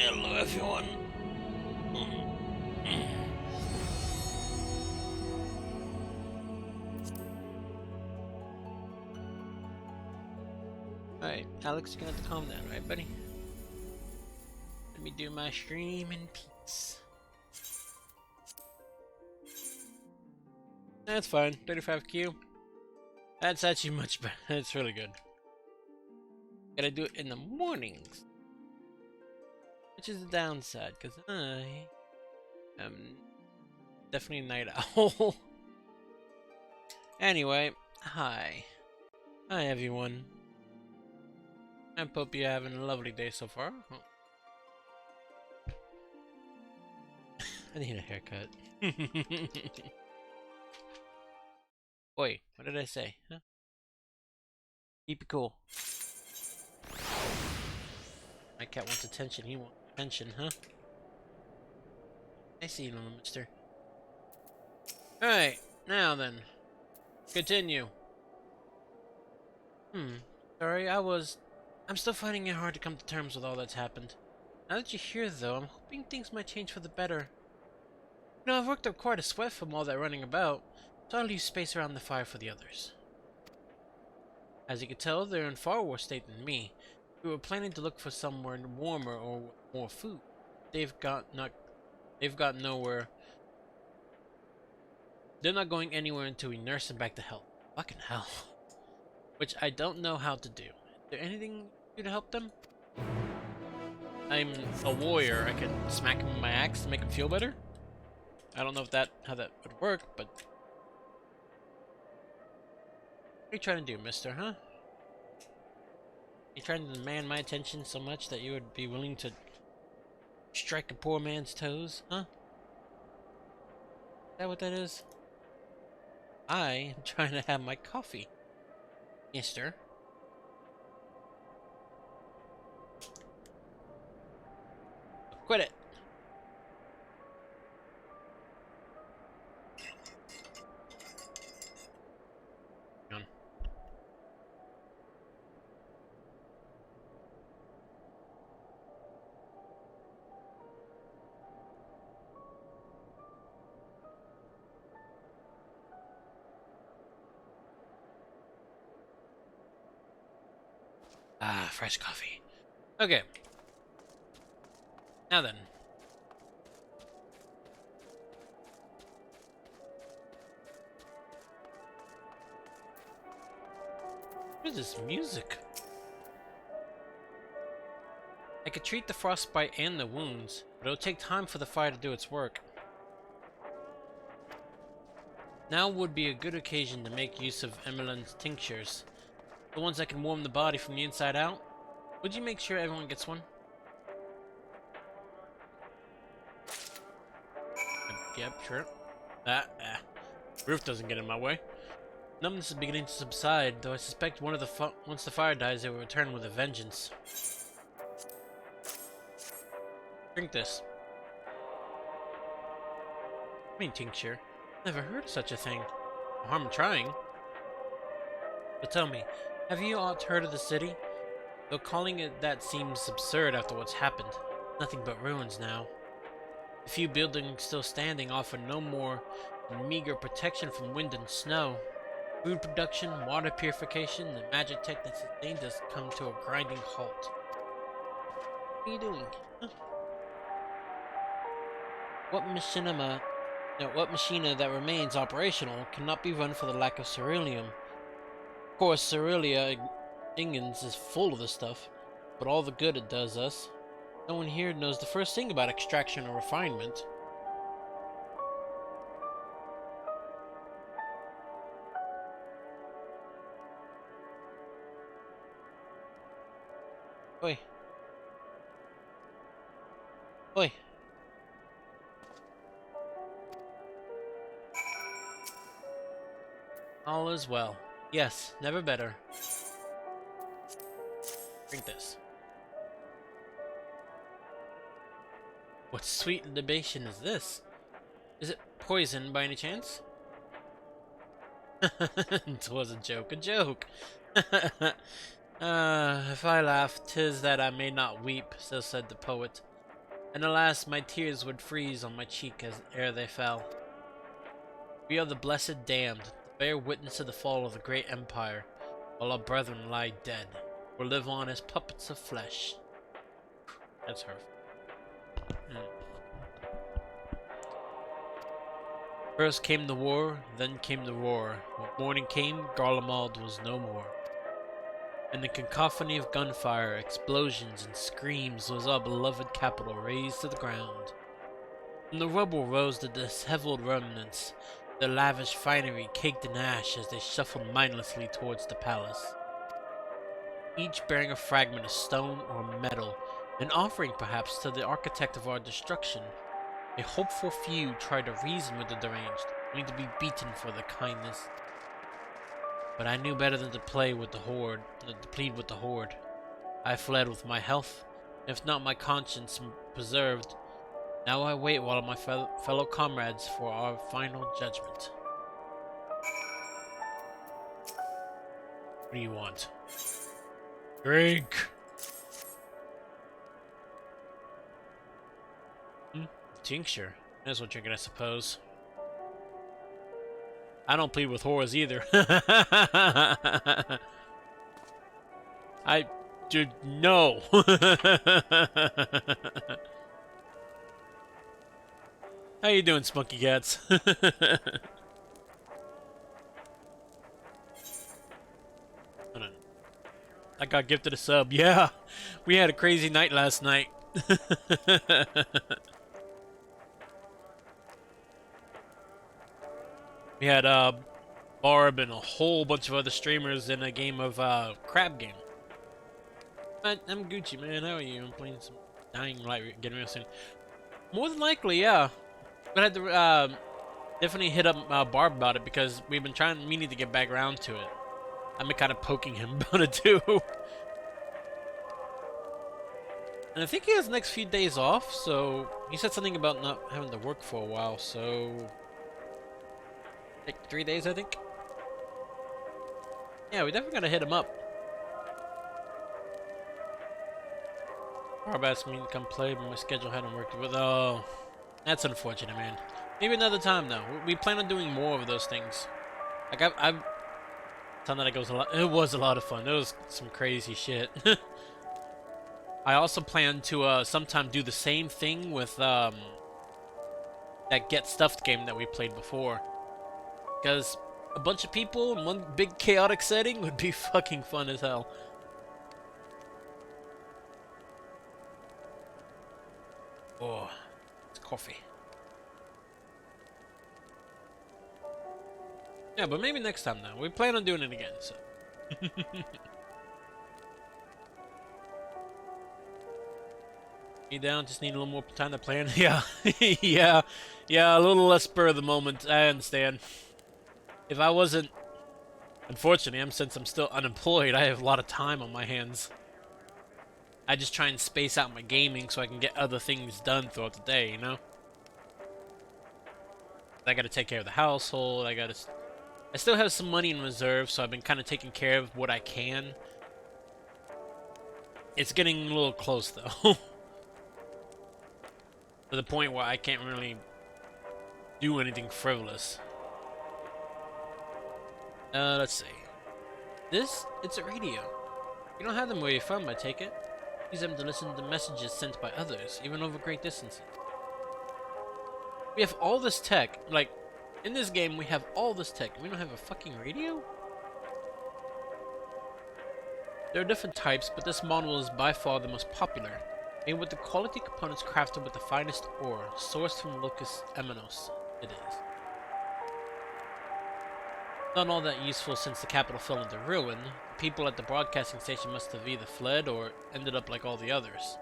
Hello, everyone. Alright, Alex, you're gonna have to calm down, right, buddy? Let me do my stream in peace. That's fine. 35Q. That's actually much better. That's really good. Gotta do it in the mornings, which is the downside, because I am definitely a night owl. Anyway, hi. Hi, everyone. I hope you're having a lovely day so far. Oh. I need a haircut. Wait, what did I say? Huh? Keep it cool. My cat wants attention. He wants attention, huh? I see you, little mister. Alright, now then. Continue. Sorry, I'm still finding it hard to come to terms with all that's happened. Now that you're here, though, I'm hoping things might change for the better. You know, I've worked up quite a sweat from all that running about, so I'll leave space around the fire for the others. As you can tell, they're in far worse state than me. We were planning to look for somewhere warmer or more food. They've got nowhere. They're not going anywhere until we nurse them back to health. Fucking hell. Which I don't know how to do. Is there anything you can do to help them? I'm a warrior. I can smack him with my axe to make him feel better. I don't know if how that would work, but what are you trying to do, mister, huh? You trying to demand my attention so much that you would be willing to strike a poor man's toes, huh? Is that what that is? I am trying to have my coffee, mister. Quit it. Ah, fresh coffee. Okay. Now then. What is this music? I could treat the frostbite and the wounds, but it'll take time for the fire to do its work. Now would be a good occasion to make use of Emmeline's tinctures. The ones that can warm the body from the inside out. Would you make sure everyone gets one? Yep, sure. Roof doesn't get in my way. Numbness is beginning to subside, though I suspect once the fire dies, it will return with a vengeance. Drink this. I mean tincture. Never heard of such a thing. No harm in trying. But tell me, have you aught heard of the city? Though calling it that seems absurd after what's happened. Nothing but ruins now. The few buildings still standing offer no more than meager protection from wind and snow. Food production, water purification, the magic tech that sustained us come to a grinding halt. What are you doing? Huh? What machina that remains operational cannot be run for the lack of ceruleum. Of course, Cerulia Ingens is full of this stuff, but all the good it does us. No one here knows the first thing about extraction or refinement. Oi. Oi. All is well. Yes, never better. Drink this. What sweet libation is this? Is it poison by any chance? It was a joke, if I laugh, 'tis that I may not weep, so said the poet. And alas, my tears would freeze on my cheek as ere they fell. We are the blessed damned, the bear witness of the fall of the great empire, while our brethren lie dead, or live on as puppets of flesh. That's her. First came the war, then came the roar. When morning came, Garlemald was no more. And the cacophony of gunfire, explosions, and screams was our beloved capital razed to the ground. From the rubble rose the disheveled remnants, their lavish finery caked in ash as they shuffled mindlessly towards the palace. Each bearing a fragment of stone or metal, an offering perhaps to the architect of our destruction. A hopeful few tried to reason with the deranged, only to be beaten for their kindness. But I knew better than to play with the horde, than to plead with the horde. I fled with my health, if not my conscience preserved. Now I wait while my fellow comrades for our final judgment. What do you want? Drink! Tincture. May as well drink it, I suppose. I don't plead with whores either. I... Dude, no! How you doing, Spunky Cats? I got gifted a sub. Yeah! We had a crazy night last night. We had Barb and a whole bunch of other streamers in a game of crab game. I'm Gucci, man. How are you? I'm playing some Dying Light, getting real soon. More than likely, yeah. But I had to definitely hit up Barb about it because we've been meaning to get back around to it. I've been kind of poking him about it too. And I think he has the next few days off, so he said something about not having to work for a while, so like 3 days, I think. Yeah, we definitely gotta hit him up. Barb asked me to come play, but my schedule hadn't worked with. Oh, that's unfortunate, man. Maybe another time, though. We plan on doing more of those things. Like I've done that. It was a lot of fun. It was some crazy shit. I also plan to sometime do the same thing with that Get Stuffed game that we played before. Because a bunch of people in one big chaotic setting would be fucking fun as hell. Oh, it's coffee. Yeah, but maybe next time now. We plan on doing it again, so. Me down, just need a little more time to plan. Yeah, yeah, a little less spur of the moment. I understand. If I wasn't, unfortunately, since I'm still unemployed, I have a lot of time on my hands. I just try and space out my gaming so I can get other things done throughout the day, you know? I gotta take care of the household, I still have some money in reserve, so I've been kind of taking care of what I can. It's getting a little close, though. To the point where I can't really do anything frivolous. Let's see. It's a radio. You don't have them where you're from, I take it. Use them to listen to messages sent by others, even over great distances. We have all this tech, like, in this game we have all this tech, and we don't have a fucking radio? There are different types, but this model is by far the most popular. Made with the quality components crafted with the finest ore, sourced from Locus Emenos, it is. Not all that useful since the capital fell into ruin. People at the broadcasting station must have either fled or ended up like all the others.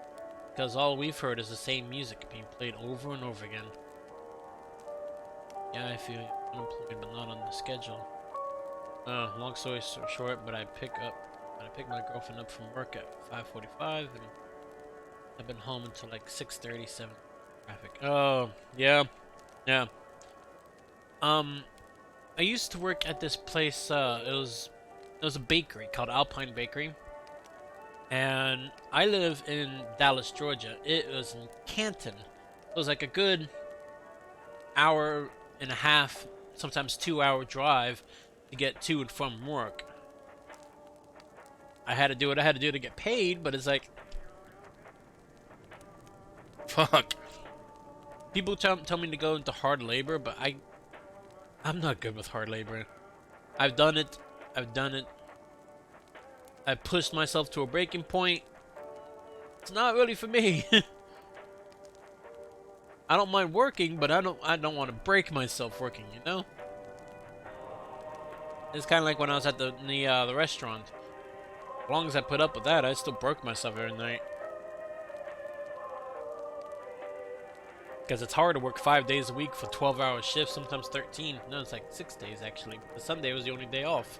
Because all we've heard is the same music being played over and over again. Yeah, I feel unemployed but not on the schedule. Long story short, but I pick my girlfriend up from work at 5:45 and I've been home until like 6:37. Traffic. Oh, yeah. Yeah. I used to work at this place, it was a bakery called Alpine Bakery. And I live in Dallas, Georgia. It was in Canton. It was like a good hour and a half, sometimes 2 hour drive to get to and from work. I had to do what I had to do to get paid, but it's like, fuck. People tell me to go into hard labor, but I'm not good with hard labor. I've done it. I've done it. I pushed myself to a breaking point. It's not really for me. I don't mind working, but I don't want to break myself working, you know? It's kind of like when I was at the restaurant. As long as I put up with that, I still broke myself every night. Because it's hard to work 5 days a week for 12-hour shifts, sometimes 13. No, it's like 6 days actually. The Sunday was the only day off.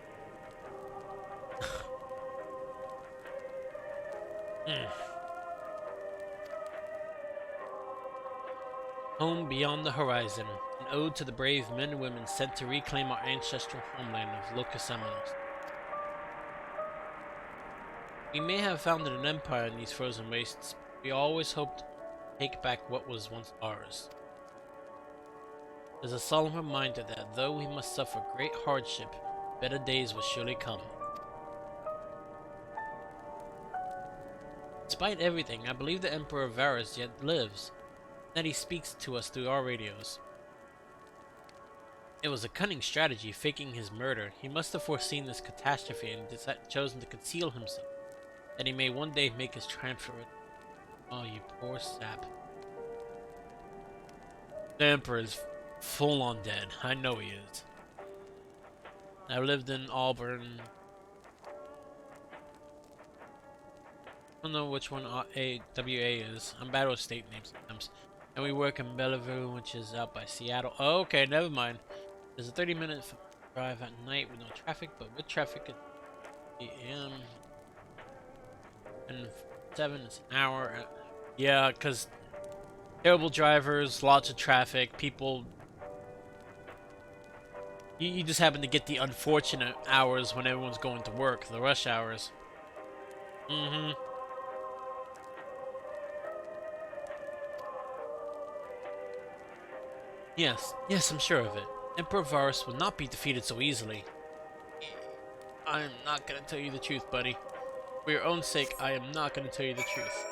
Home beyond the horizon, an ode to the brave men and women sent to reclaim our ancestral homeland of Locust Seminoles. We may have founded an empire in these frozen wastes, but we always hoped to take back what was once ours. It is a solemn reminder that though we must suffer great hardship, better days will surely come. Despite everything, I believe the Emperor Varus yet lives, and that he speaks to us through our radios. It was a cunning strategy, faking his murder. He must have foreseen this catastrophe and chosen to conceal himself, that he may one day make his triumphant return. Oh, you poor sap. The Emperor is full on dead. I know he is. I lived in Auburn. I don't know which one WA is. I'm bad with state names sometimes. And we work in Bellevue, which is out by Seattle. Oh, okay, never mind. There's a 30-minute drive at night with no traffic, but with traffic at PM. And 7 is an hour. Yeah, because terrible drivers, lots of traffic, people. You just happen to get the unfortunate hours when everyone's going to work, the rush hours. Mm-hmm. Yes, I'm sure of it. Emperor Varus will not be defeated so easily. I'm not gonna tell you the truth, buddy. For your own sake, I am not gonna tell you the truth.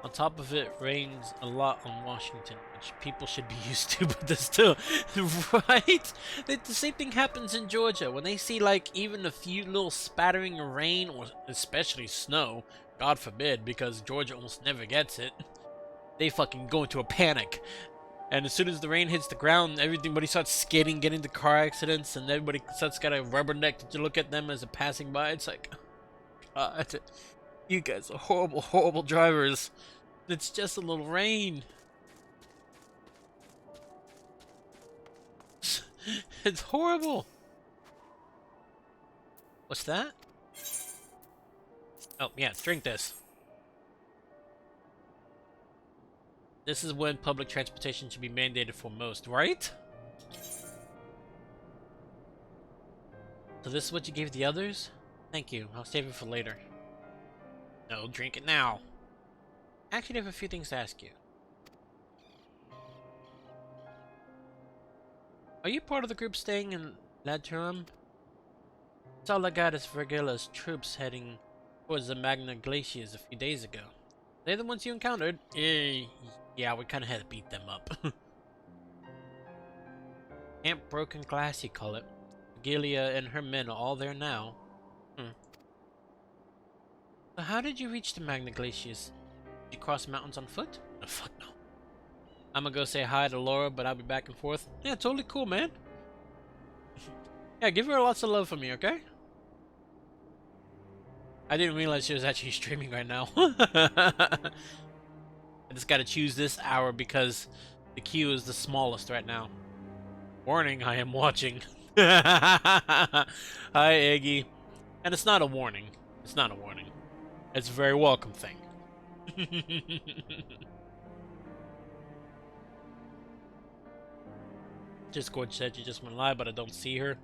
On top of it, rains a lot on Washington, which people should be used to, but they're still, right? The same thing happens in Georgia. When they see, like, even a few little spattering of rain, or especially snow, God forbid, because Georgia almost never gets it, they fucking go into a panic. And as soon as the rain hits the ground, everybody starts skidding, getting into car accidents, and everybody starts got a rubberneck to look at them as a passing by. It's like, God, you guys are horrible, horrible drivers. It's just a little rain. It's horrible. What's that? Oh, yeah, drink this. This is when public transportation should be mandated for most, right? So this is what you gave the others? Thank you. I'll save it for later. No, drink it now. Actually, I have a few things to ask you. Are you part of the group staying in Laturum? It's all I got is Vergilla's troops heading towards the Magna Glaciers a few days ago. They're the ones you encountered? Yeah, we kinda had to beat them up. Camp Broken Glass, you call it. Vergilla and her men are all there now. So how did you reach the Magna Glaciers? Did you cross mountains on foot? Oh, fuck no. I'm gonna go say hi to Laura, but I'll be back and forth. Yeah, totally cool, man. Yeah, give her lots of love for me, okay? I didn't realize she was actually streaming right now. I just gotta choose this hour because the queue is the smallest right now. Warning, I am watching. Hi, Eggy. And it's not a warning. It's not a warning. It's a very welcome thing. Discord said she just went live, but I don't see her.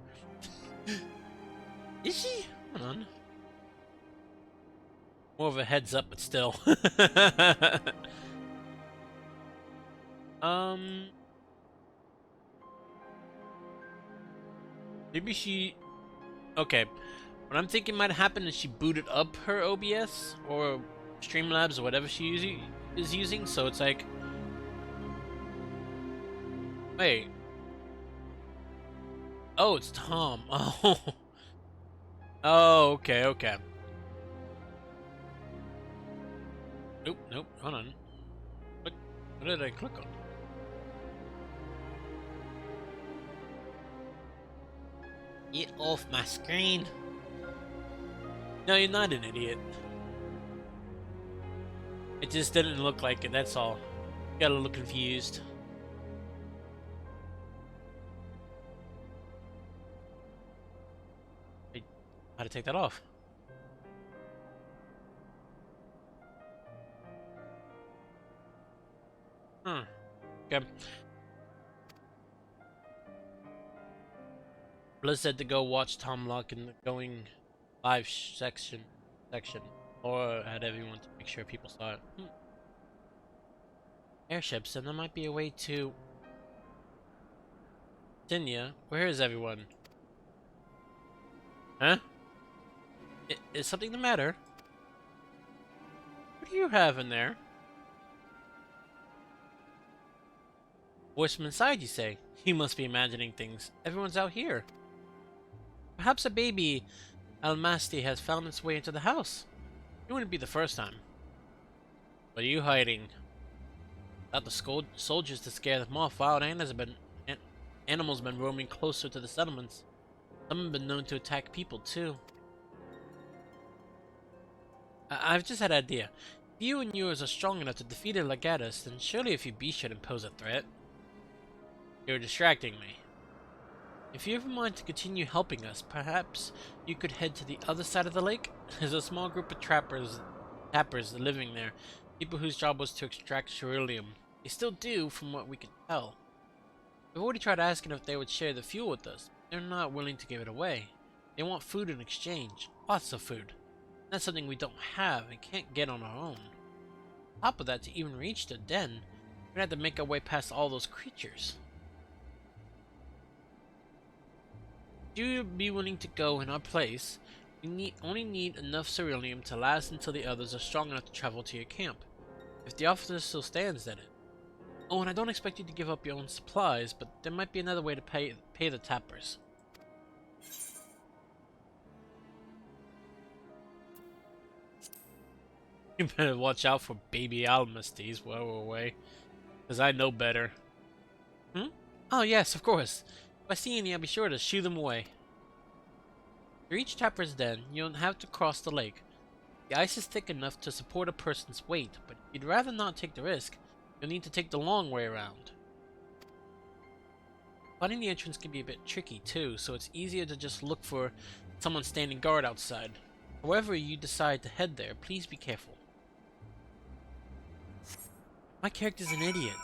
Is she? Hold on. More of a heads up, but still. Maybe she... Okay. What I'm thinking might happen is she booted up her OBS or Streamlabs or whatever she is using, so it's like... Wait. Oh, it's Tom. Oh. Oh, okay, okay. Nope, nope, hold on. What did I click on? Get off my screen. No, you're not an idiot. It just didn't look like it, that's all. Got a little confused. Wait, how to take that off? Okay. Bliss said to go watch Tom Lock in the going live section, or had everyone to make sure people saw it. Airships, and there might be a way to... Tinya, where is everyone? Huh? Is something the matter? What do you have in there? Voice from inside, you say? You must be imagining things. Everyone's out here. Perhaps a baby Almasty has found its way into the house. It wouldn't be the first time. What are you hiding? Without the soldiers to scare them off, wild animals have been roaming closer to the settlements. Some have been known to attack people too. I've just had an idea. If you and yours are strong enough to defeat a Legatus, then surely if you be shouldn't pose a threat. You're distracting me. If you ever mind to continue helping us, perhaps you could head to the other side of the lake? There's a small group of tappers living there, people whose job was to extract ceruleum. They still do, from what we can tell. We've already tried asking if they would share the fuel with us. They're not willing to give it away. They want food in exchange. Lots of food. That's something we don't have and can't get on our own. On top of that, to even reach the den, we're gonna have to make our way past all those creatures. Would you be willing to go in our place? You only need enough ceruleum to last until the others are strong enough to travel to your camp. If the offer still stands, then it. Oh, and I don't expect you to give up your own supplies, but there might be another way to pay the tappers. You better watch out for baby Almasties while we're away, because I know better. Oh yes, of course. If I see any, I'll be sure to shoo them away. To reach Tapper's Den, you don't have to cross the lake. The ice is thick enough to support a person's weight, but if you'd rather not take the risk, you'll need to take the long way around. Finding the entrance can be a bit tricky too, so it's easier to just look for someone standing guard outside. However you decide to head there, please be careful. My character's an idiot.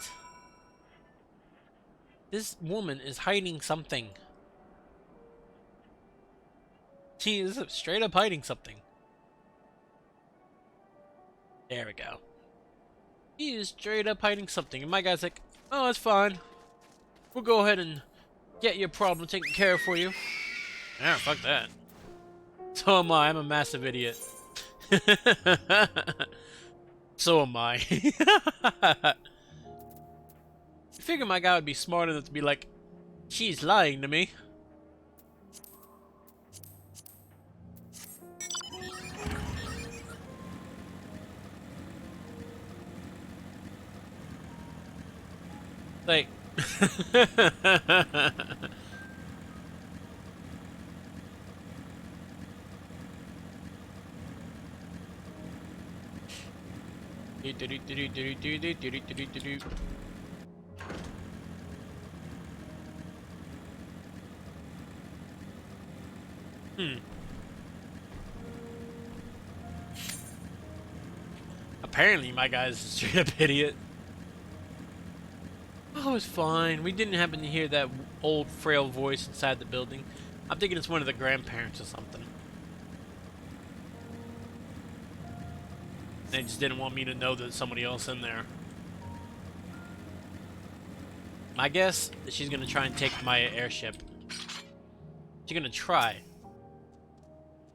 This woman is hiding something. She is straight up hiding something. There we go. He is straight up hiding something, and my guy's like, oh, it's fine. We'll go ahead and get your problem taken care of for you. Yeah, fuck that. So am I. I'm a massive idiot. So am I. I figure my guy would be smart enough to be like, she's lying to me. Like, Apparently my guy's a straight up idiot. Oh, it's fine. We didn't happen to hear that old, frail voice inside the building. I'm thinking it's one of the grandparents or something. They just didn't want me to know that there's somebody else in there. My guess is she's gonna try and take my airship. She's gonna try.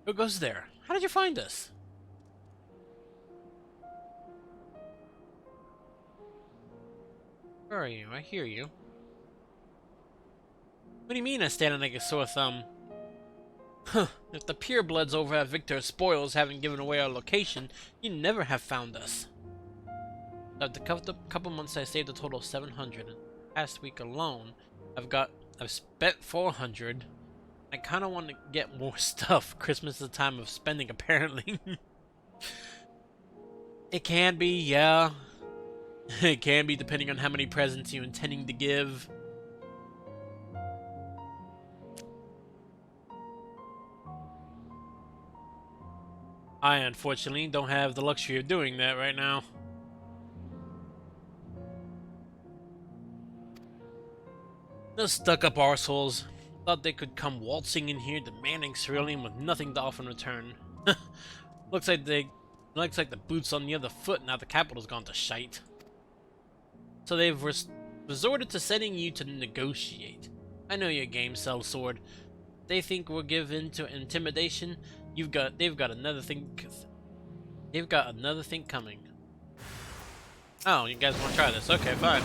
Who goes there? How did you find us? Where are you? I hear you. What do you mean I stand like a sore thumb? Huh, if the purebloods over at Victor's Spoils haven't given away our location, you'd never have found us. After the couple months I saved a total of 700, and last week alone, I've spent 400. I kinda want to get more stuff. Christmas is the time of spending, apparently. It can be, yeah. It can be, depending on how many presents you're intending to give. I, unfortunately, don't have the luxury of doing that right now. Those stuck-up arseholes thought they could come waltzing in here, demanding cerulean with nothing to offer in return. Looks like the boot's on the other foot now the capital's gone to shite. So they've resorted to sending you to negotiate. I know your game, Sellsword. They think we'll give in to intimidation. They've got another thing coming. Oh, you guys want to try this? Okay, fine.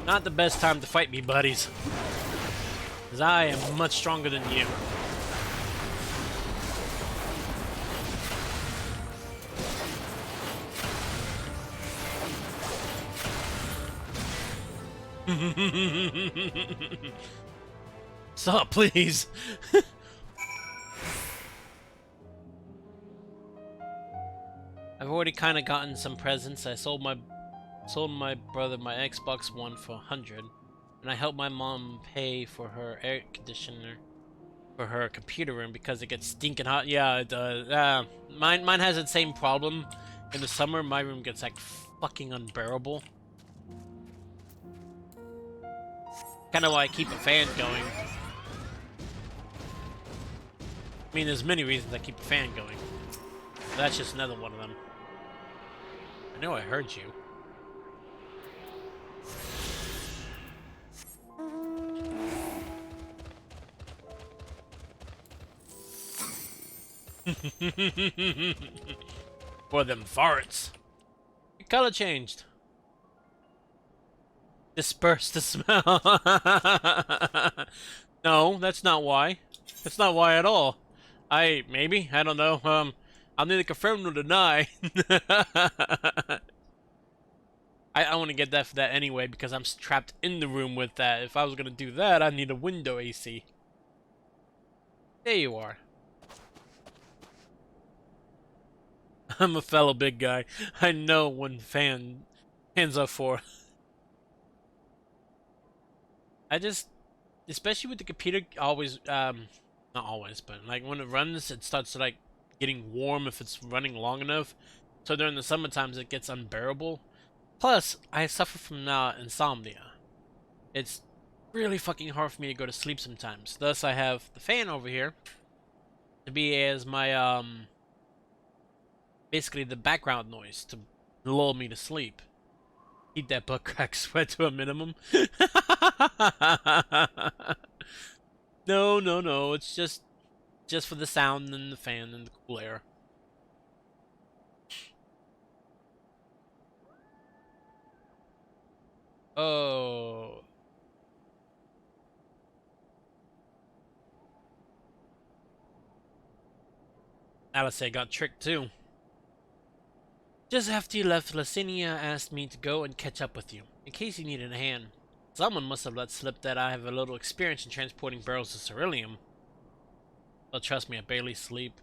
Not the best time to fight me, buddies. Because I am much stronger than you. Stop, please. I've already kind of gotten some presents. I sold my brother my Xbox One for 100, and I helped my mom pay for her air conditioner for her computer room because it gets stinking hot. Yeah, it does. Mine has the same problem. In the summer, my room gets like fucking unbearable. Kind of why I keep a fan going. I mean, there's many reasons I keep a fan going. But that's just another one of them. I know I heard you. For them farts. Your color changed. Disperse the smell. No, that's not why. That's not why at all. Maybe, I don't know. I'll neither confirm nor deny. I want to get that for that anyway because I'm trapped in the room with that. If I was gonna do that, I'd need a window AC. There you are. I'm a fellow big guy. I know when hands up for. I just, especially with the computer, always, not always, but like when it runs, it starts like getting warm if it's running long enough. So during the summer times, it gets unbearable. Plus, I suffer from insomnia. It's really fucking hard for me to go to sleep sometimes. Thus, I have the fan over here to be as my basically the background noise to lull me to sleep. Keep that butt crack sweat to a minimum. No. It's just for the sound and the fan and the cool air. Oh. Alice got tricked too. Just after you left, Licinia asked me to go and catch up with you, in case you needed a hand. Someone must have let slip that I have a little experience in transporting barrels of ceruleum. But trust me, I barely sleep.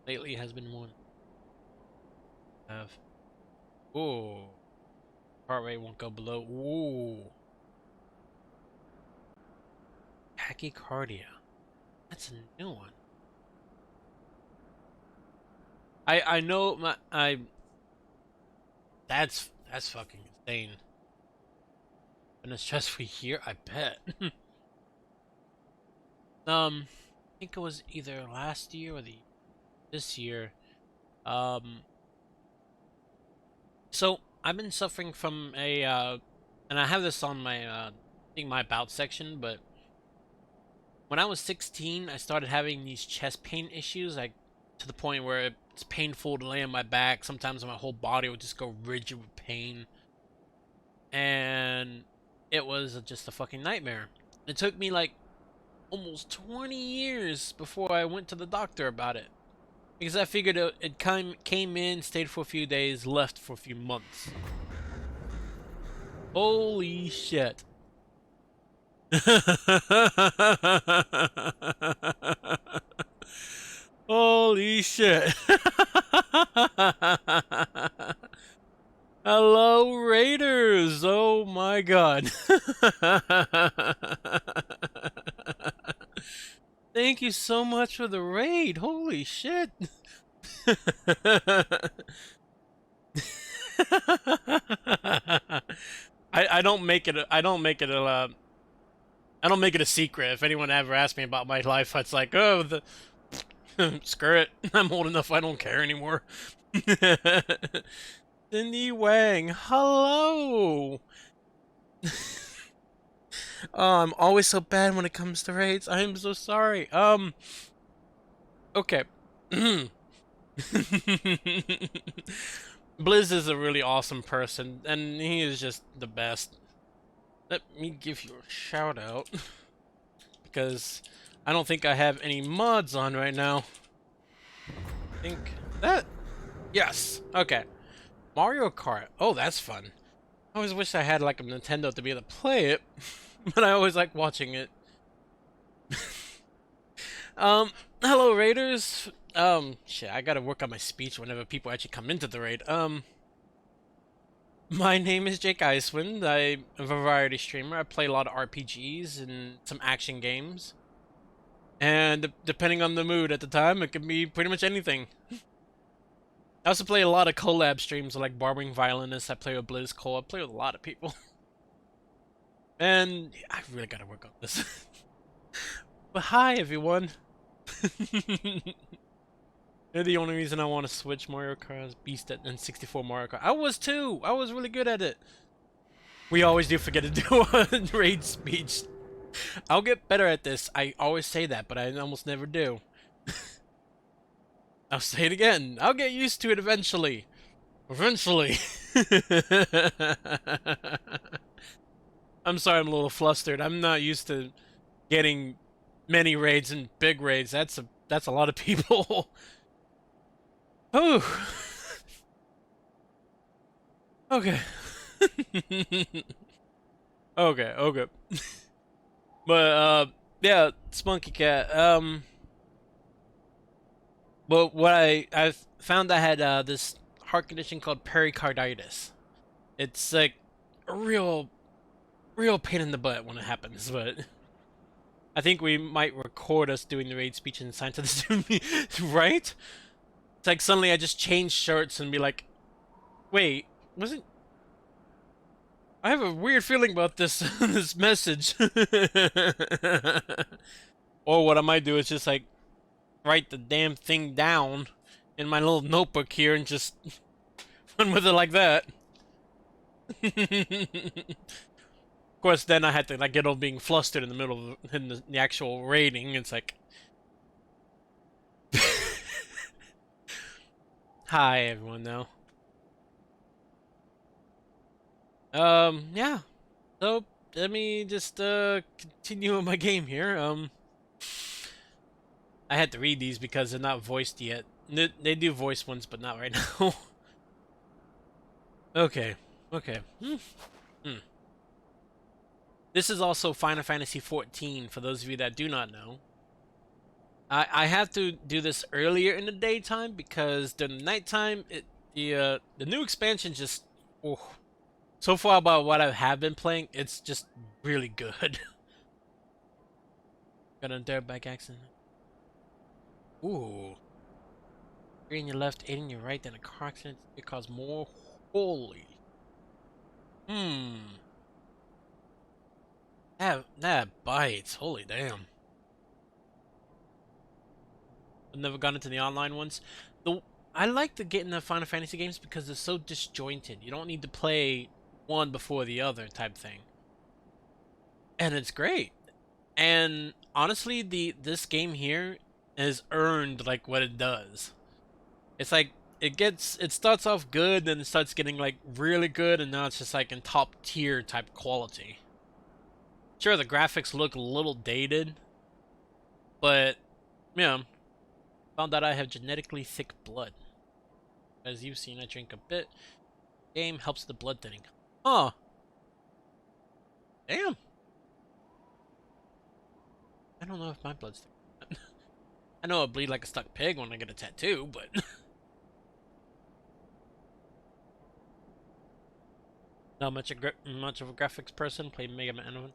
Lately has been more than Ooh. Heart rate won't go below. Ooh. Tachycardia. That's a new one. I know I that's fucking insane. And it's just we here, I bet. I think it was either last year or this year. Um, so I've been suffering from and I have this on my I think my about section, but when I was 16, I started having these chest pain issues, like to the point where it's painful to lay on my back. Sometimes my whole body would just go rigid with pain, and it was just a fucking nightmare. It took me like almost 20 years before I went to the doctor about it. Because I figured it came in, stayed for a few days, left for a few months. Holy shit. Holy shit. Hello, Raiders! Oh my god. Thank you so much for the raid. Holy shit. I don't make it I don't make it a secret. If anyone ever asks me about my life, it's like, oh, screw it. I'm old enough. I don't care anymore. Cindy Wang, hello. Oh, I'm always so bad when it comes to raids. I am so sorry. Okay. Blizz is a really awesome person, and he is just the best. Let me give you a shout out, because I don't think I have any mods on right now. I think that... Yes, okay. Mario Kart. Oh, that's fun. I always wish I had like a Nintendo to be able to play it, but I always like watching it. Hello Raiders. Shit, I gotta work on my speech whenever people actually come into the raid. My name is Jake Icewind. I'm a variety streamer. I play a lot of RPGs and some action games. And depending on the mood at the time, it can be pretty much anything. I also play a lot of collab streams like Barbering Violinist. I play with Blizz Cole. I play with a lot of people. And I really gotta work on this. But hi everyone. They're the only reason I want to switch Mario Kart is Beast at N64 Mario Kart. I was too! I was really good at it. We always do forget to do a raid speech. I'll get better at this. I always say that, but I almost never do. I'll say it again. I'll get used to it eventually. Eventually. I'm sorry I'm a little flustered. I'm not used to getting many raids and big raids. That's a lot of people. Oh. Okay. Okay. But yeah, Spunky Cat. Well, what I found I had this heart condition called pericarditis. It's like a real pain in the butt when it happens, but I think we might record us doing the raid speech and assign to this, right? It's like suddenly I just change shirts and be like, wait, wasn't... I have a weird feeling about this this message. Or what I might do is just like write the damn thing down in my little notebook here and just run with it like that. Of course, then I had to like get all being flustered in the middle of the actual raiding. It's like, hi everyone now. Yeah. So let me just continue with my game here. I had to read these because they're not voiced yet. They do voice ones, but not right now. Okay. This is also Final Fantasy XIV, for those of you that do not know. I have to do this earlier in the daytime because during the nighttime, the new expansion just... Oh, so far about what I have been playing, it's just really good. Got a dirtbag accident. Ooh. in your left, 8 in your right, then a car accident. It caused more. Holy. Hmm. That bites. Holy damn. I've never gone into the online ones. I like to get in the Final Fantasy games because they're so disjointed. You don't need to play one before the other type thing. And it's great. And honestly, this game here has earned like what it does. It's like it starts off good, then it starts getting like really good, and now it's just like in top tier type quality. Sure, the graphics look a little dated, but yeah, found out I have genetically thick blood. As you've seen, I drink a bit. Game helps the blood thinning. Oh, damn. I don't know if my blood's thick. I know I'll bleed like a stuck pig when I get a tattoo, but not much of a graphics person. Played Mega Man.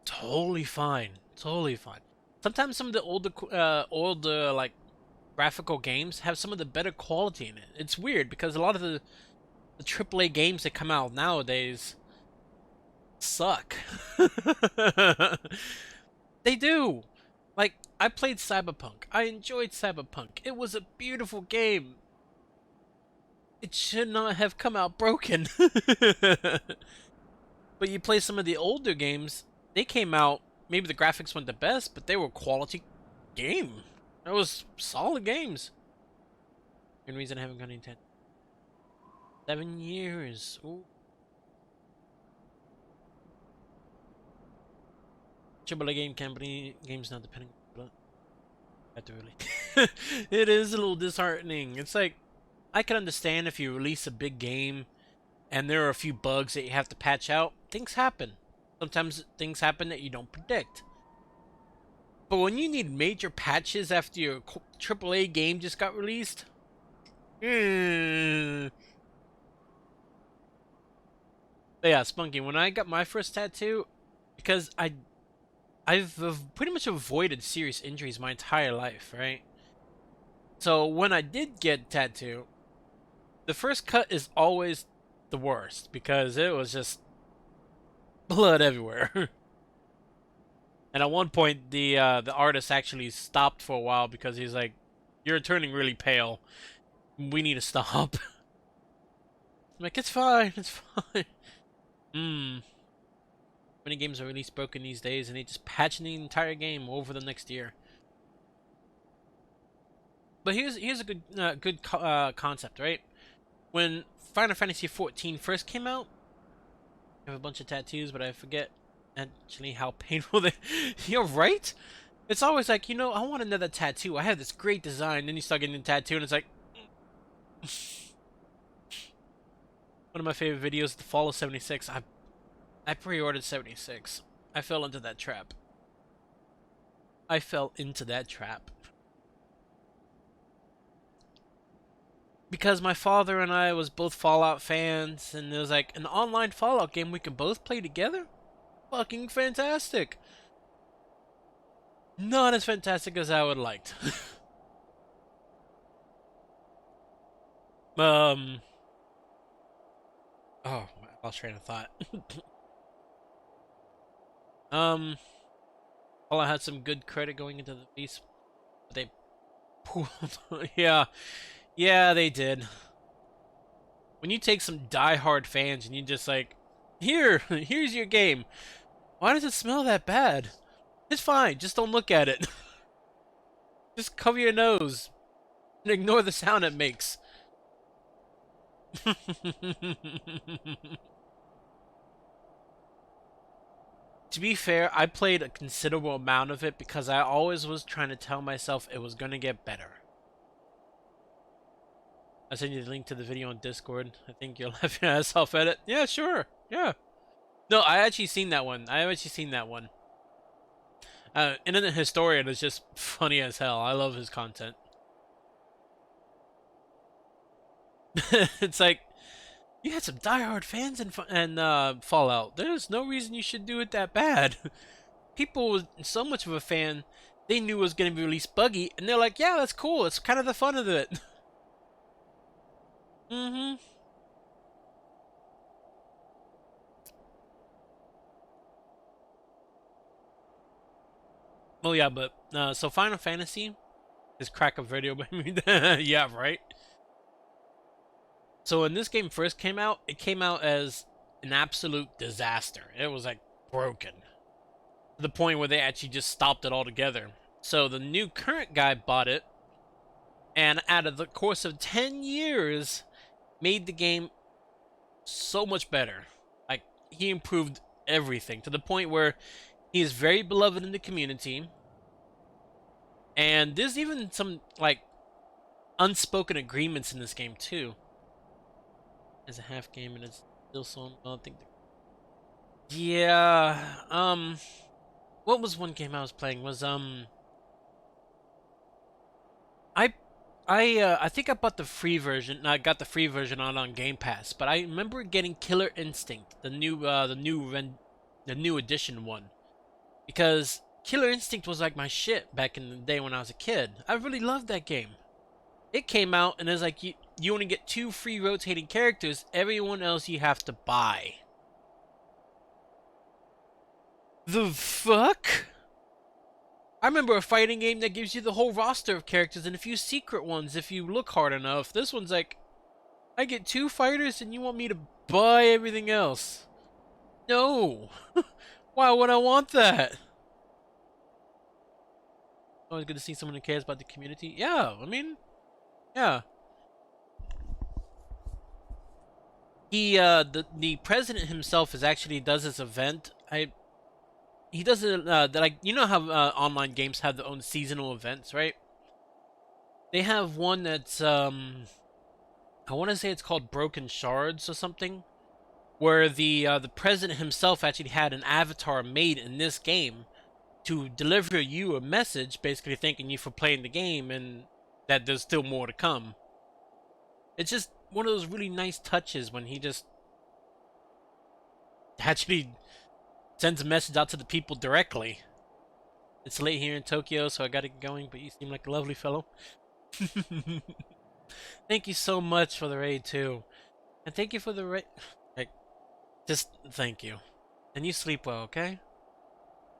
Totally fine. Totally fine. Sometimes some of the older like graphical games have some of the better quality in it. It's weird because a lot of the AAA games that come out nowadays suck. They do. Like, I played Cyberpunk. I enjoyed Cyberpunk. It was a beautiful game. It should not have come out broken. But you play some of the older games, they came out, maybe the graphics weren't the best, but they were quality game. That was solid games. Good reason I haven't gone into 7 years. Ooh. AAA game company games not depending on really. It is a little disheartening. It's like I can understand if you release a big game and there are a few bugs that you have to patch out. Things happen. Sometimes things happen that you don't predict. But when you need major patches after your AAA game just got released, but yeah, Spunky, when I got my first tattoo, because I've pretty much avoided serious injuries my entire life, right? So when I did get a tattoo, the first cut is always the worst because it was just blood everywhere. And at one point, the artist actually stopped for a while because he's like, "You're turning really pale. We need to stop." I'm like, "It's fine, it's fine." Many games are released broken these days, and they just patch the entire game over the next year. But here's a good concept, right? When Final Fantasy XIV first came out, I have a bunch of tattoos, but I forget actually how painful they. You're right. It's always like, I want another tattoo. I have this great design. Then you start getting a tattoo, and it's like. One of my favorite videos, The Fall of 76. I pre-ordered 76. I fell into that trap. Because my father and I was both Fallout fans, and there was like an online Fallout game we could both play together. Fucking fantastic. Not as fantastic as I would have liked. Oh, I lost train of thought. Well, I had some good credit going into the piece, but they pooled. Yeah, they did. When you take some die-hard fans and you just like, here's your game. Why does it smell that bad? It's fine. Just don't look at it. Just cover your nose and ignore the sound it makes. To be fair, I played a considerable amount of it because I always was trying to tell myself it was going to get better. I'll send you the link to the video on Discord. I think you'll laugh your ass off at it. Yeah, sure. Yeah. No, I actually seen that one. Internet Historian is just funny as hell. I love his content. It's like, you had some diehard fans in Fallout. There's no reason you should do it that bad. People was so much of a fan, they knew it was going to be released buggy, and they're like, yeah, that's cool. It's kind of the fun of it. Mm-hmm. Oh yeah, but so Final Fantasy is crack a video, baby. Yeah, right. So when this game first came out, it came out as an absolute disaster. It was like broken to the point where they actually just stopped it altogether. So the new current guy bought it, and out of the course of 10 years, made the game so much better. Like, he improved everything to the point where he is very beloved in the community. And there's even some, like, unspoken agreements in this game, too. It's a half game and it's still so, I don't think. Yeah, what was one game I was playing? Was, I I think I bought the free version. I got the free version on Game Pass, but I remember getting Killer Instinct, the new edition one, because Killer Instinct was like my shit back in the day when I was a kid. I really loved that game. It came out and it's like you only get 2 free rotating characters. Everyone else you have to buy. The fuck? I remember a fighting game that gives you the whole roster of characters and a few secret ones if you look hard enough. This one's like, I get 2 fighters and you want me to buy everything else. No. Why would I want that? Always good to see someone who cares about the community. Yeah, I mean, yeah. The president himself is actually does this event. He does it, like, you know how online games have their own seasonal events, right? They have one that's, I want to say it's called Broken Shards or something, where the president himself actually had an avatar made in this game to deliver you a message, basically thanking you for playing the game and that there's still more to come. It's just one of those really nice touches when he just actually sends a message out to the people directly. It's late here in Tokyo, so I gotta get going, but you seem like a lovely fellow. Thank you so much for the raid, too. And thank you for the raid. Like, just thank you. And you sleep well, okay?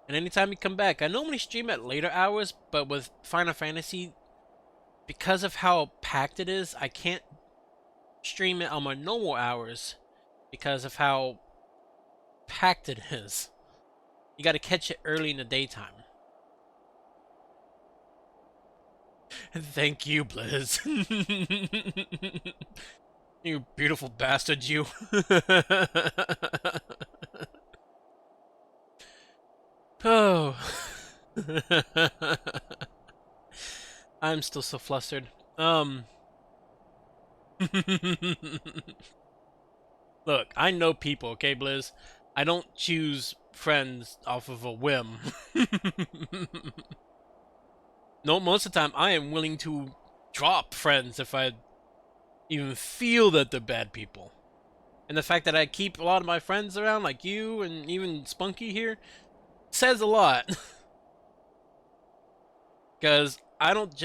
And anytime you come back, I normally stream at later hours, but with Final Fantasy, because of how packed it is, I can't stream it on my normal hours because of how packed it is. You gotta catch it early in the daytime. Thank you, Blizz. You beautiful bastard, you. Oh. I'm still so flustered. Look, I know people, okay, Blizz? I don't choose friends off of a whim. No, most of the time I am willing to drop friends if I even feel that they're bad people. And the fact that I keep a lot of my friends around, like you and even Spunky here, says a lot. Because I don't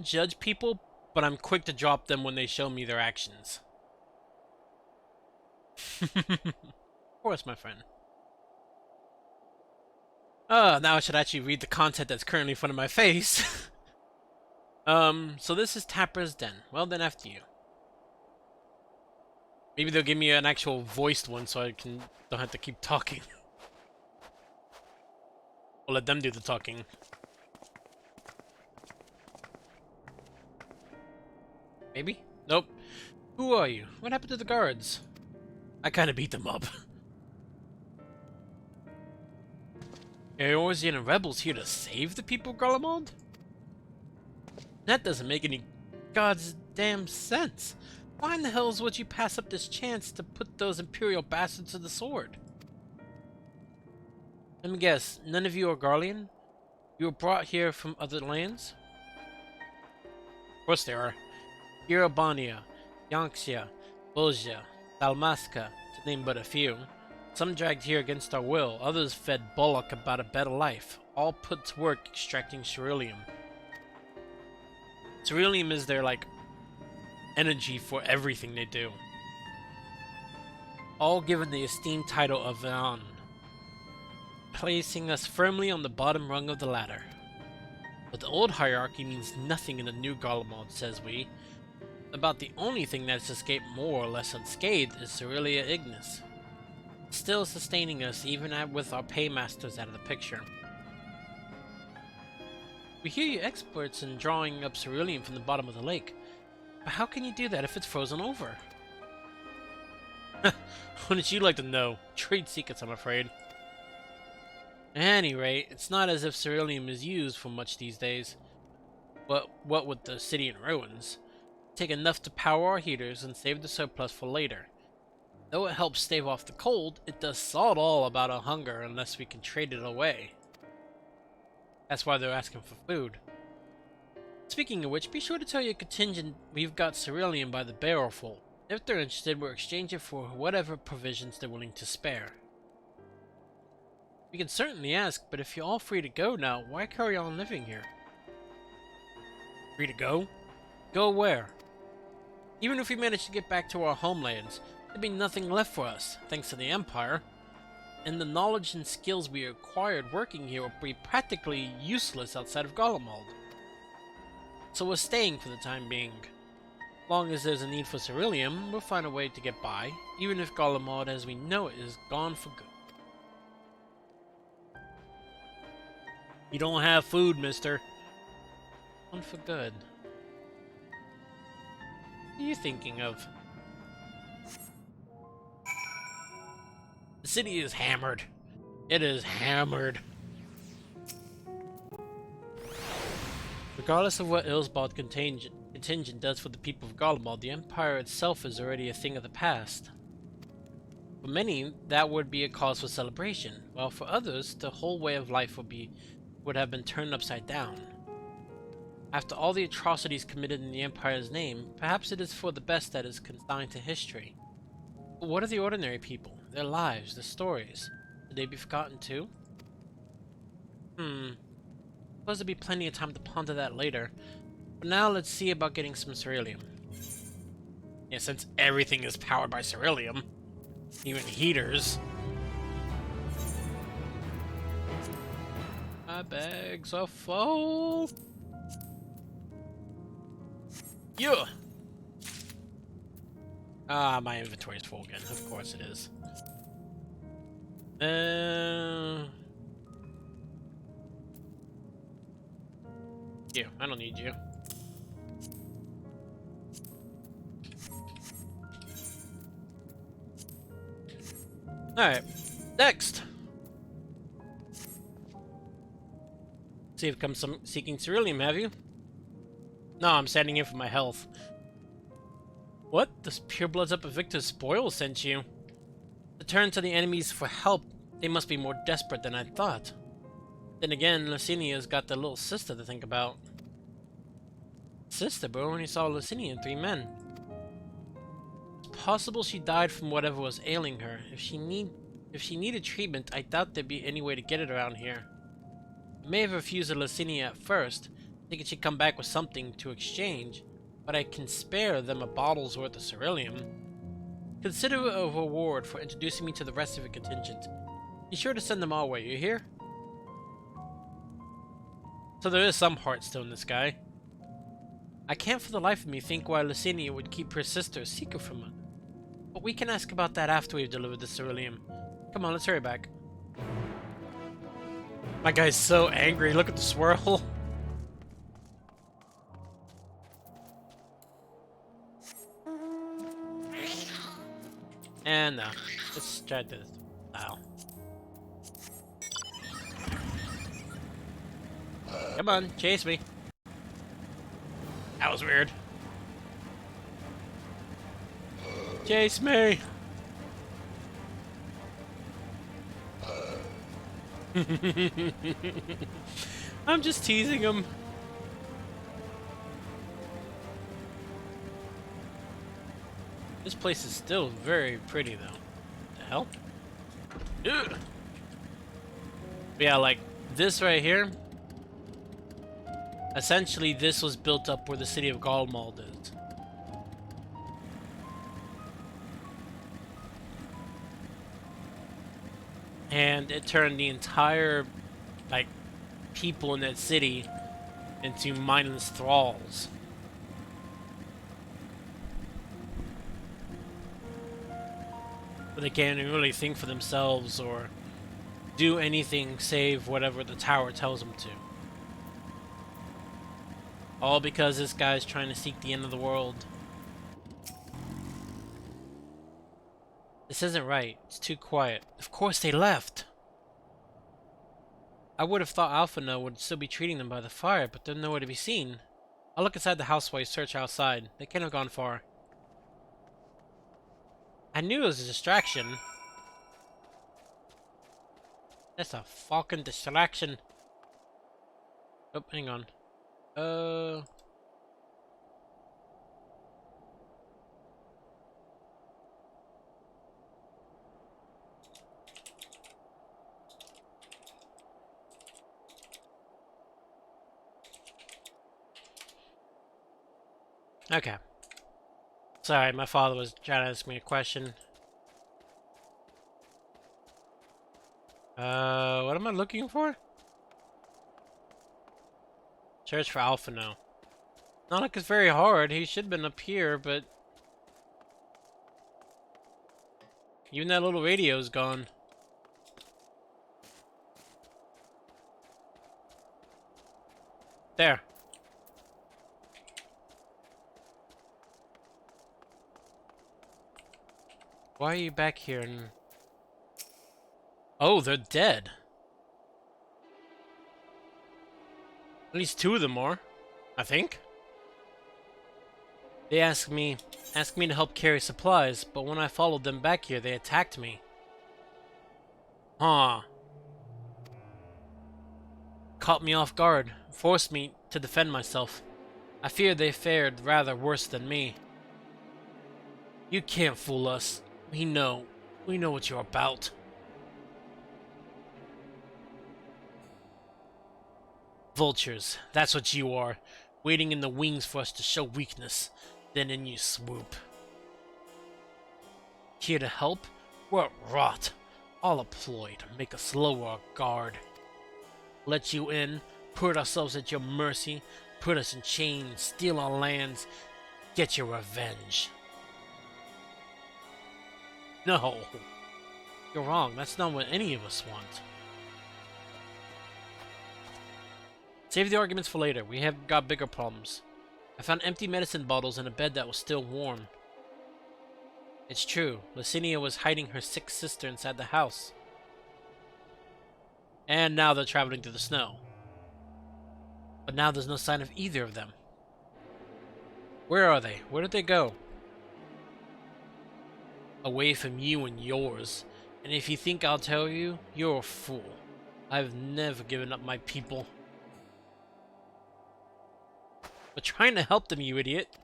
judge people, but I'm quick to drop them when they show me their actions. Of course, my friend. Now I should actually read the content that's currently in front of my face. So this is Tapper's Den. Well, then after you. Maybe they'll give me an actual voiced one so I don't have to keep talking. I'll let them do the talking. Maybe? Nope. Who are you? What happened to the guards? I kinda beat them up. Eorzean and rebels here to save the people of Garlemald? That doesn't make any goddamn sense. Why in the hells would you pass up this chance to put those Imperial bastards to the sword? Let me guess, none of you are Garlean? You were brought here from other lands? Of course there are. Irabania, Yanxia, Bozia, Dalmasca, to name but a few. Some dragged here against our will, others fed Bullock about a better life, all put to work extracting ceruleum. Ceruleum is their, like, energy for everything they do. All given the esteemed title of Van, placing us firmly on the bottom rung of the ladder. But the old hierarchy means nothing in the new Garlemald, says we. About the only thing that's escaped more or less unscathed is Cerelia Ignis, still sustaining us even with our paymasters out of the picture. We hear you experts in drawing up ceruleum from the bottom of the lake, but how can you do that if it's frozen over? Wouldn't you like to know? Trade secrets, I'm afraid. At any rate, it's not as if ceruleum is used for much these days. But what with the city in ruins, take enough to power our heaters and save the surplus for later. Though it helps stave off the cold, it does sod all about our hunger unless we can trade it away. That's why they're asking for food. Speaking of which, be sure to tell your contingent we've got ceruleum by the barrelful. If they're interested, we'll exchange it for whatever provisions they're willing to spare. We can certainly ask, but if you're all free to go now, why carry on living here? Free to go? Go where? Even if we manage to get back to our homelands, there'd be nothing left for us, thanks to the Empire. And the knowledge and skills we acquired working here will be practically useless outside of Garlemald. So we're staying for the time being. Long as there's a need for ceruleum, we'll find a way to get by, even if Garlemald as we know it is gone for good. You don't have food, mister. Gone for good. What are you thinking of? The city is hammered. It is hammered. Regardless of what Ilsbald contingent does for the people of Garlemald, the Empire itself is already a thing of the past. For many, that would be a cause for celebration, while for others, the whole way of life would have been turned upside down. After all the atrocities committed in the Empire's name, perhaps it is for the best that is consigned to history. But what of the ordinary people? Their lives, their stories? Should they be forgotten too? Suppose there'll be plenty of time to ponder that later. But now let's see about getting some ceruleum. Yeah, since everything is powered by ceruleum, even heaters. My bags are full. Yeah. Ah, my inventory is full again. Of course it is. You. I don't need you. Alright. Next! See, you've come seeking ceruleum, have you? No, I'm standing in for my health. What? This purebloods up at Victor's spoil sent you? To turn to the enemies for help, they must be more desperate than I thought. Then again, Lucinia's got the little sister to think about. Sister, but I only saw Lucinia and 3 men. It's possible she died from whatever was ailing her. If she needed treatment, I doubt there'd be any way to get it around here. I may have refused Lucinia at first, thinking she'd come back with something to exchange, but I can spare them a bottle's worth of ceruleum. Consider it a reward for introducing me to the rest of your contingent. Be sure to send them our way, you hear? So there is some heart still in this guy. I can't for the life of me think why Lucinia would keep her sister a secret from us. But we can ask about that after we've delivered the ceruleum. Come on, let's hurry back. My guy's so angry, look at the swirl. And no, let's try this. Wow. Come on, chase me. That was weird. Chase me! I'm just teasing him. This place is still very pretty though. What the hell? Ugh. Yeah, like this right here. Essentially, this was built up where the city of Garlemald is. and it turned the entire, like, people in that city into mindless thralls. But they can't really think for themselves or do anything save whatever the tower tells them to. All because this guy's trying to seek the end of the world. This isn't right. It's too quiet. Of course they left! I would have thought Alphino would still be treating them by the fire, but they're nowhere to be seen. I'll look inside the house while you search outside. They can't have gone far. I knew it was a distraction. That's a fucking distraction. Oh, hang on. Okay. Sorry, my father was trying to ask me a question. What am I looking for? Search for Alphino. Not like it's very hard. He should have been up here, but even that little radio's gone. There. Why are you back here and... Oh, they're dead. At least two of them are, I think. They asked me to help carry supplies, but when I followed them back here, they attacked me. Huh. Caught me off guard, forced me to defend myself. I fear they fared rather worse than me. You can't fool us. We know what you're about. Vultures, that's what you are, waiting in the wings for us to show weakness, then in you swoop. Here to help? What rot! All a ploy to make us lower our guard. Let you in, put ourselves at your mercy, put us in chains, steal our lands, get your revenge. No, you're wrong. That's not what any of us want. Save the arguments for later. We have got bigger problems. I found empty medicine bottles in a bed that was still warm. It's true. Licinia was hiding her sick sister inside the house. And now they're traveling through the snow. But now there's no sign of either of them. Where are they? Where did they go? Away from you and yours. And if you think I'll tell you, you're a fool. I've never given up my people. We're trying to help them, you idiot.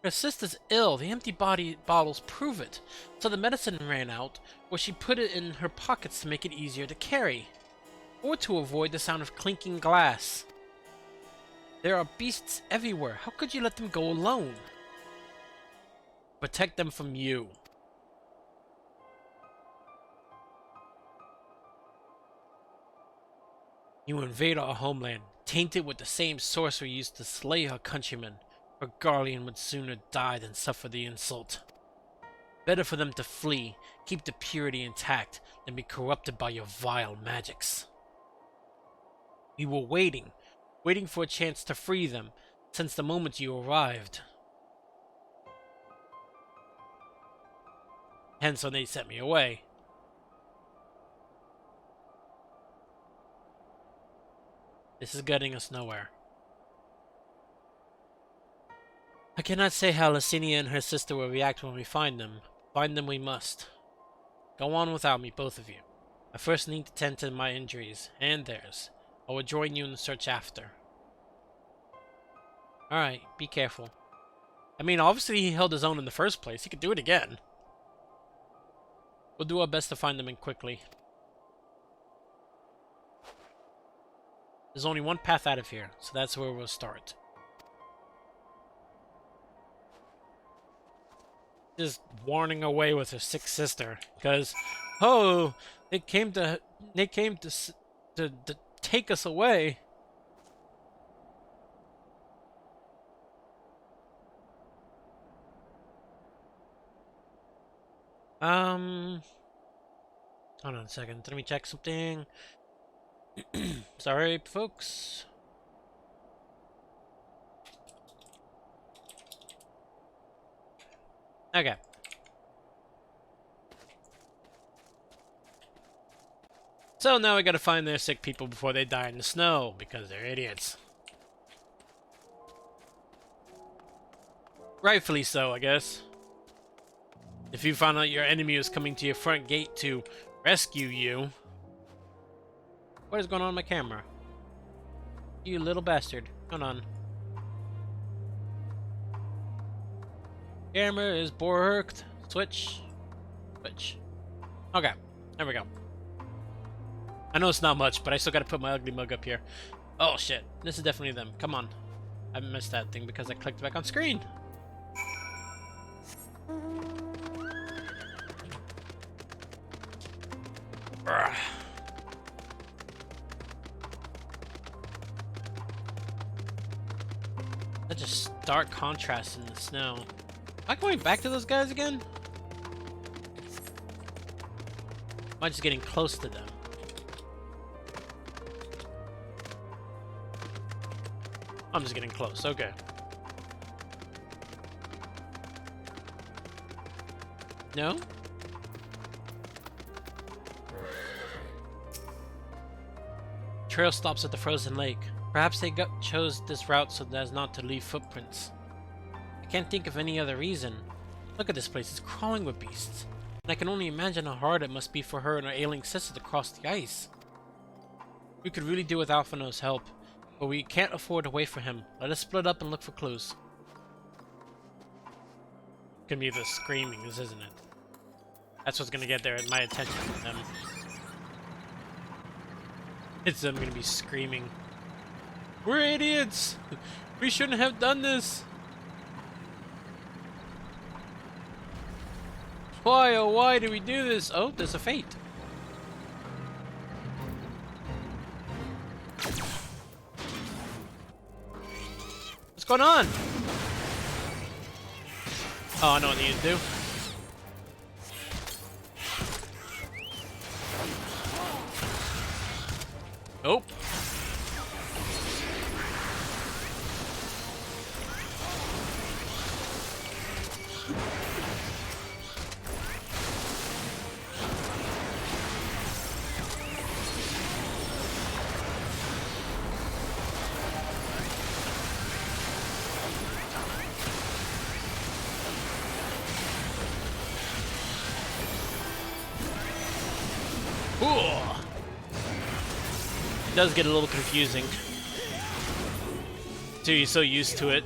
Her sister's ill. The empty bottles prove it. So the medicine ran out, or she put it in her pockets to make it easier to carry. Or to avoid the sound of clinking glass. There are beasts everywhere. How could you let them go alone? Protect them from you. You invade our homeland, tainted with the same sorcery used to slay her countrymen. Her guardian would sooner die than suffer the insult. Better for them to flee, keep the purity intact, than be corrupted by your vile magics. We were waiting for a chance to free them, since the moment you arrived. Hence when they sent me away. This is getting us nowhere. I cannot say how Licinia and her sister will react when we find them. Find them we must. Go on without me, both of you. I first need to tend to my injuries, and theirs. I will join you in the search after. Alright, be careful. I mean, obviously he held his own in the first place. He could do it again. We'll do our best to find them in quickly. There's only one path out of here, so that's where we'll start. Just warning away with her sick sister, because, oh, They came to to take us away. Hold on a second. Let me check something. Sorry, folks. Okay. So now we gotta find their sick people before they die in the snow, because they're idiots. Rightfully so, I guess. If you found out your enemy was coming to your front gate to rescue you... What is going on with my camera? You little bastard. Hold on. Camera is borked. Switch. Switch. Okay. There we go. I know it's not much, but I still gotta put my ugly mug up here. Oh shit. This is definitely them. Come on. I missed that thing because I clicked back on screen. Urgh. Such a stark contrast in the snow. Am I going back to those guys again? Am I just getting close to them? I'm just getting close, okay. No? Trail stops at the frozen lake. Perhaps they chose this route so as not to leave footprints. I can't think of any other reason. Look at this place, it's crawling with beasts. And I can only imagine how hard it must be for her and her ailing sister to cross the ice. We could really do with Alphino's help, but we can't afford to wait for him. Let us split up and look for clues. Gonna be the screaming, isn't it? That's what's gonna get my attention from them. It's them gonna be screaming. We're idiots! We shouldn't have done this! Why, oh why did we do this? Oh, there's a fate. What's going on? Oh, I know what I need to do. Oh. It does get a little confusing. Dude, you're so used to it.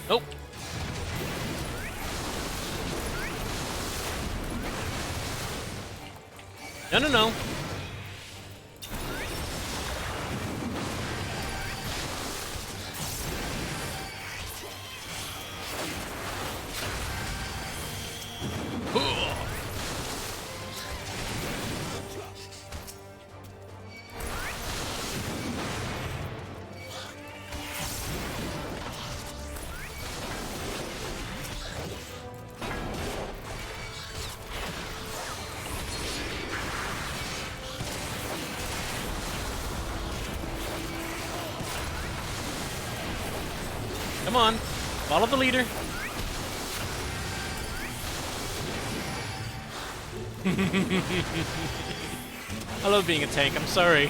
Nope. No, no, no. Come on, follow the leader. I love being a tank, I'm sorry.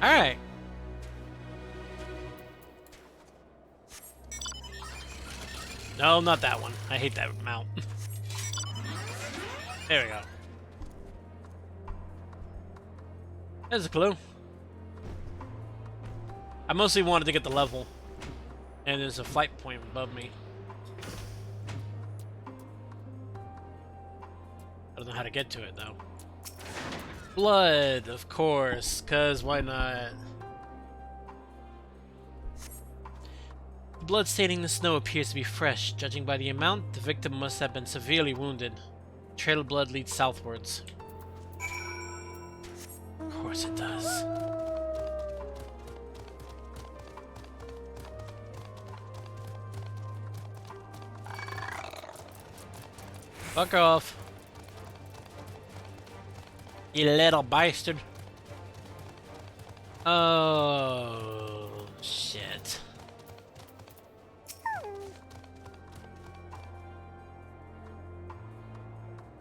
Alright. No, not that one. I hate that mount. There we go. There's a clue. I mostly wanted to get the level. And there's a flight point above me. I don't know how to get to it though. Blood, of course, cause why not? The blood staining the snow appears to be fresh. Judging by the amount, the victim must have been severely wounded. The trail of blood leads southwards. Of course it does. Fuck off. You little bastard. Oh, shit.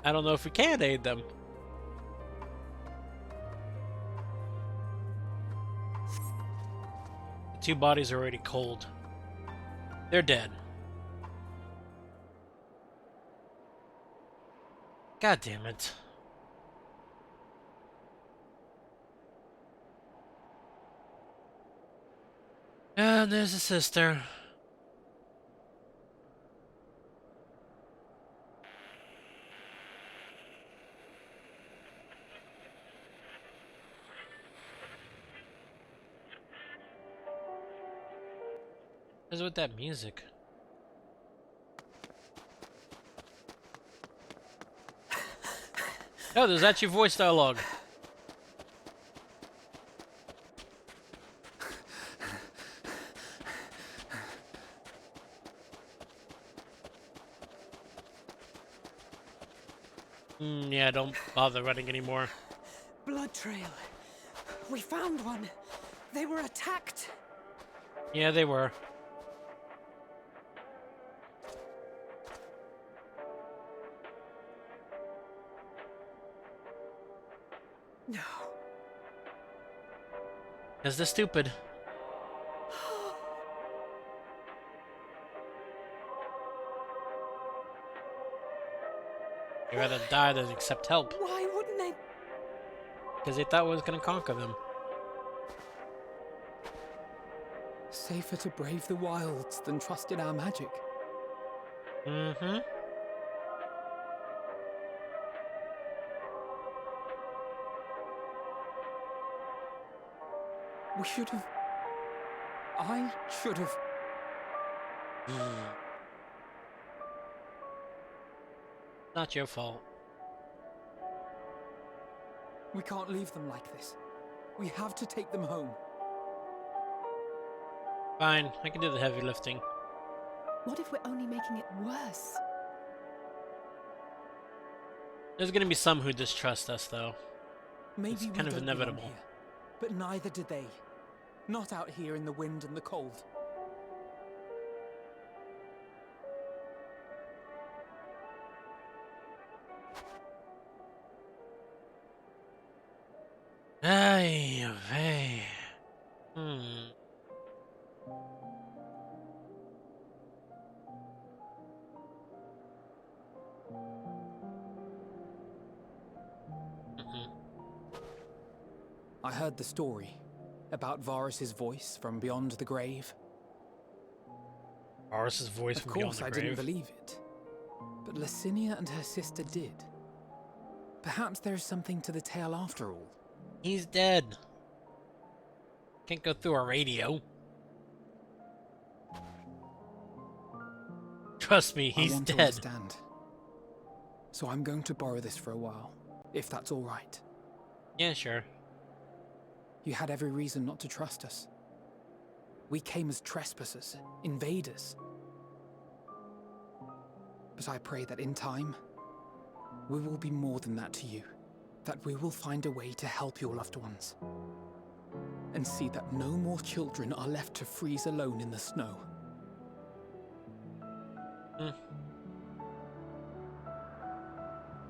I don't know if we can aid them. The two bodies are already cold. They're dead. God damn it. And there's a sister. What's with that music? Oh, there's actually voice dialogue. Yeah, don't bother running anymore. Blood trail. We found one. They were attacked. Yeah, they were. No. Because they're stupid. They'd rather die than accept help. Why wouldn't they? Because they thought it was going to conquer them. Safer to brave the wilds than trust in our magic. Mm-hmm. We should have... I should have... Not your fault. We can't leave them like this. We have to take them home. Fine, I can do the heavy lifting. What if we're only making it worse? There's gonna be some who distrust us, though. Maybe It's we kind of don't belong inevitable. here, but neither did they. Not out here in the wind and the cold. Ay, vey. Hmm. I heard the story about Varus's voice from beyond the grave. Varus's voice Of from beyond course, the I grave. didn't believe it, but Licinia and her sister did. Perhaps there is something to the tale after all. He's dead. Can't go through a radio. Trust me, I he's want to dead. understand. So I'm going to borrow this for a while, if that's all right. Yeah, sure. You had every reason not to trust us. We came as trespassers, invaders. But I pray that in time, we will be more than that to you. That we will find a way to help your loved ones. And see that no more children are left to freeze alone in the snow.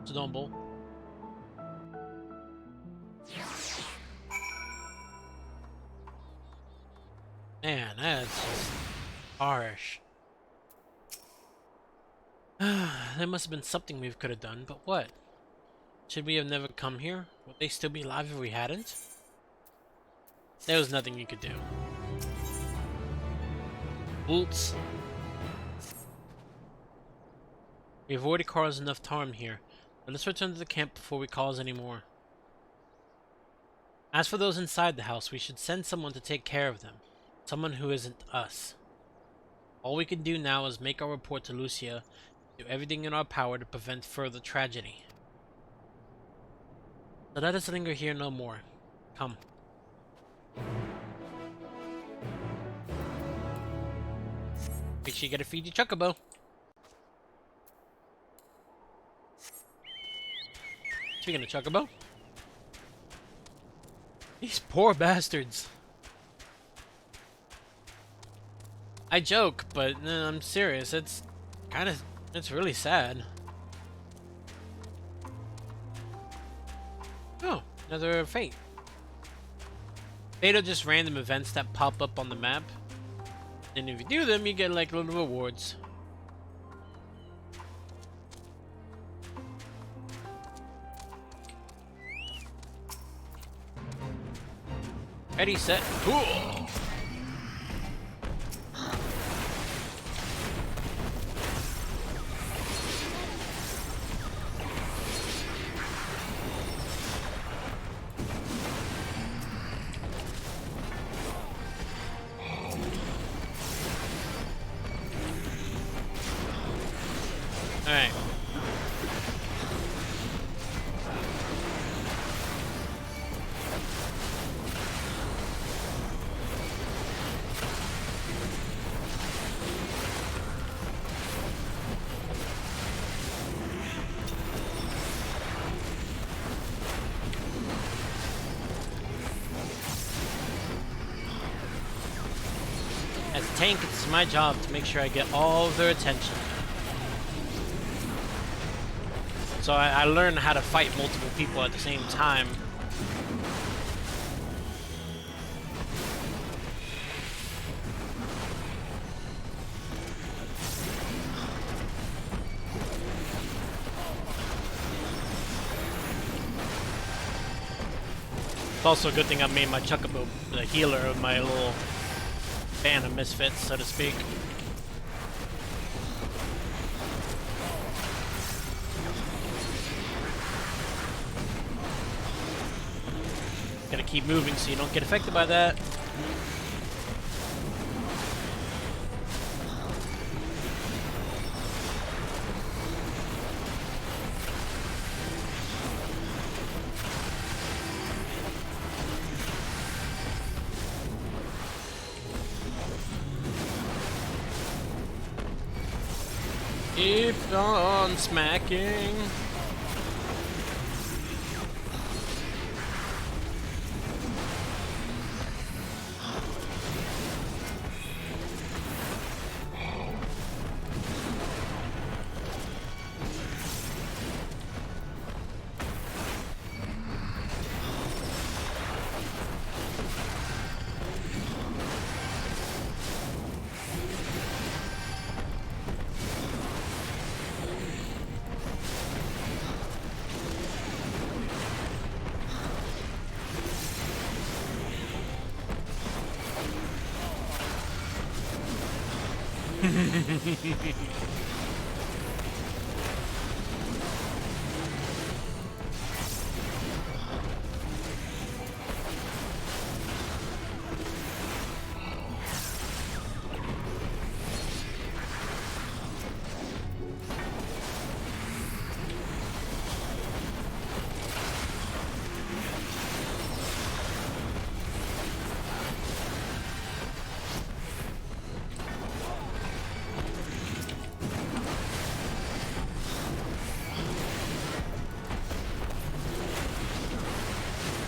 It's noble. Man, that's just harsh. There must have been something we could have done, but what? Should we have never come here? Would they still be alive if we hadn't? There was nothing you could do. Bolts. We've already caused enough harm here, but let's return to the camp before we cause any more. As for those inside the house, we should send someone to take care of them. Someone who isn't us. All we can do now is make our report to Lucia, do everything in our power to prevent further tragedy. So let us linger here no more. Come. Make sure you gotta feed your chocobo. Speaking of chocobo. These poor bastards. I joke, but I'm serious. It's really sad. Oh, another fate. Fate are just random events that pop up on the map. And if you do them, you get like little rewards. Ready, set, cool! Alright. As a tank, it's my job to make sure I get all of their attention. So I learned how to fight multiple people at the same time. It's also a good thing I made my Chocobo the healer of my little band of misfits, so to speak. Gotta keep moving so you don't get affected by that. Keep on smacking.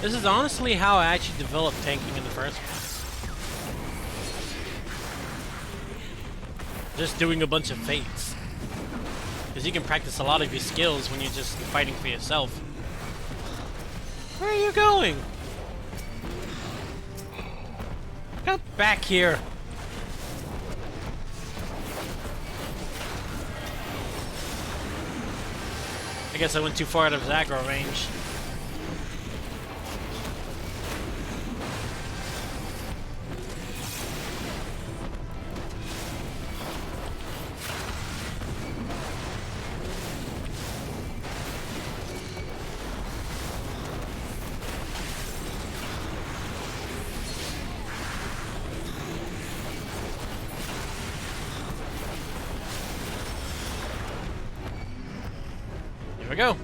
This is honestly how I actually developed tanking in the first place. Just doing a bunch of fates. Because you can practice a lot of your skills when you're just fighting for yourself. Where are you going? Come back here. I guess I went too far out of his aggro range. go.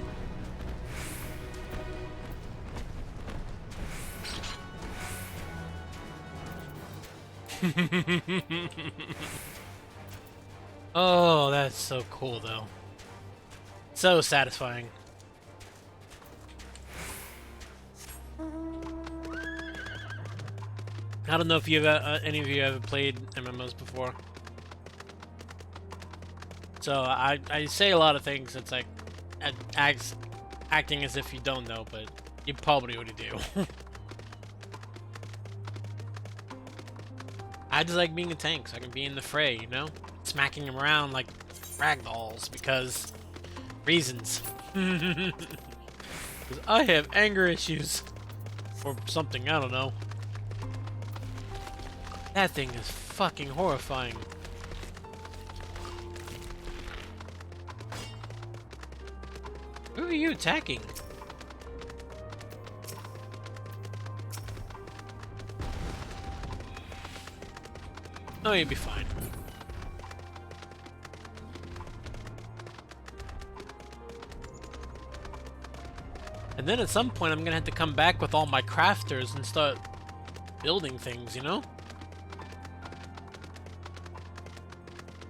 Oh, that's so cool, though. So satisfying. I don't know if you've any of you ever played MMOs before. So I say a lot of things. It's like acting as if you don't know, but you probably already do. I just like being a tank, so I can be in the fray, you know, smacking them around like ragdolls because reasons. Because I have anger issues or something. I don't know. That thing is fucking horrifying. Who are you attacking? Oh, you'll be fine. And then at some point I'm gonna have to come back with all my crafters and start building things, you know?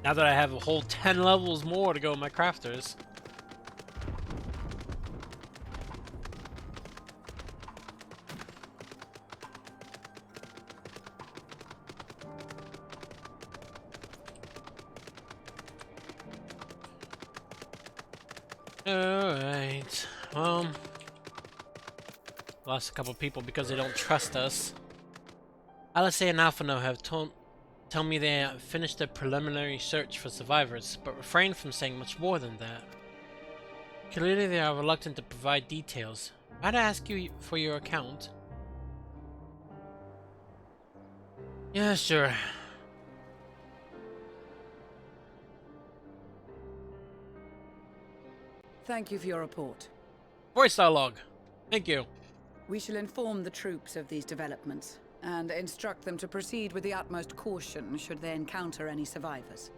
Now that I have a whole 10 levels more to go with my crafters. Alright, lost a couple people because they don't trust us. Alice and Alphano have tell me they finished their preliminary search for survivors, but refrain from saying much more than that. Clearly they are reluctant to provide details. Might I ask you for your account? Yeah, sure. Thank you for your report. Voice dialogue. Thank you. We shall inform the troops of these developments, and instruct them to proceed with the utmost caution should they encounter any survivors.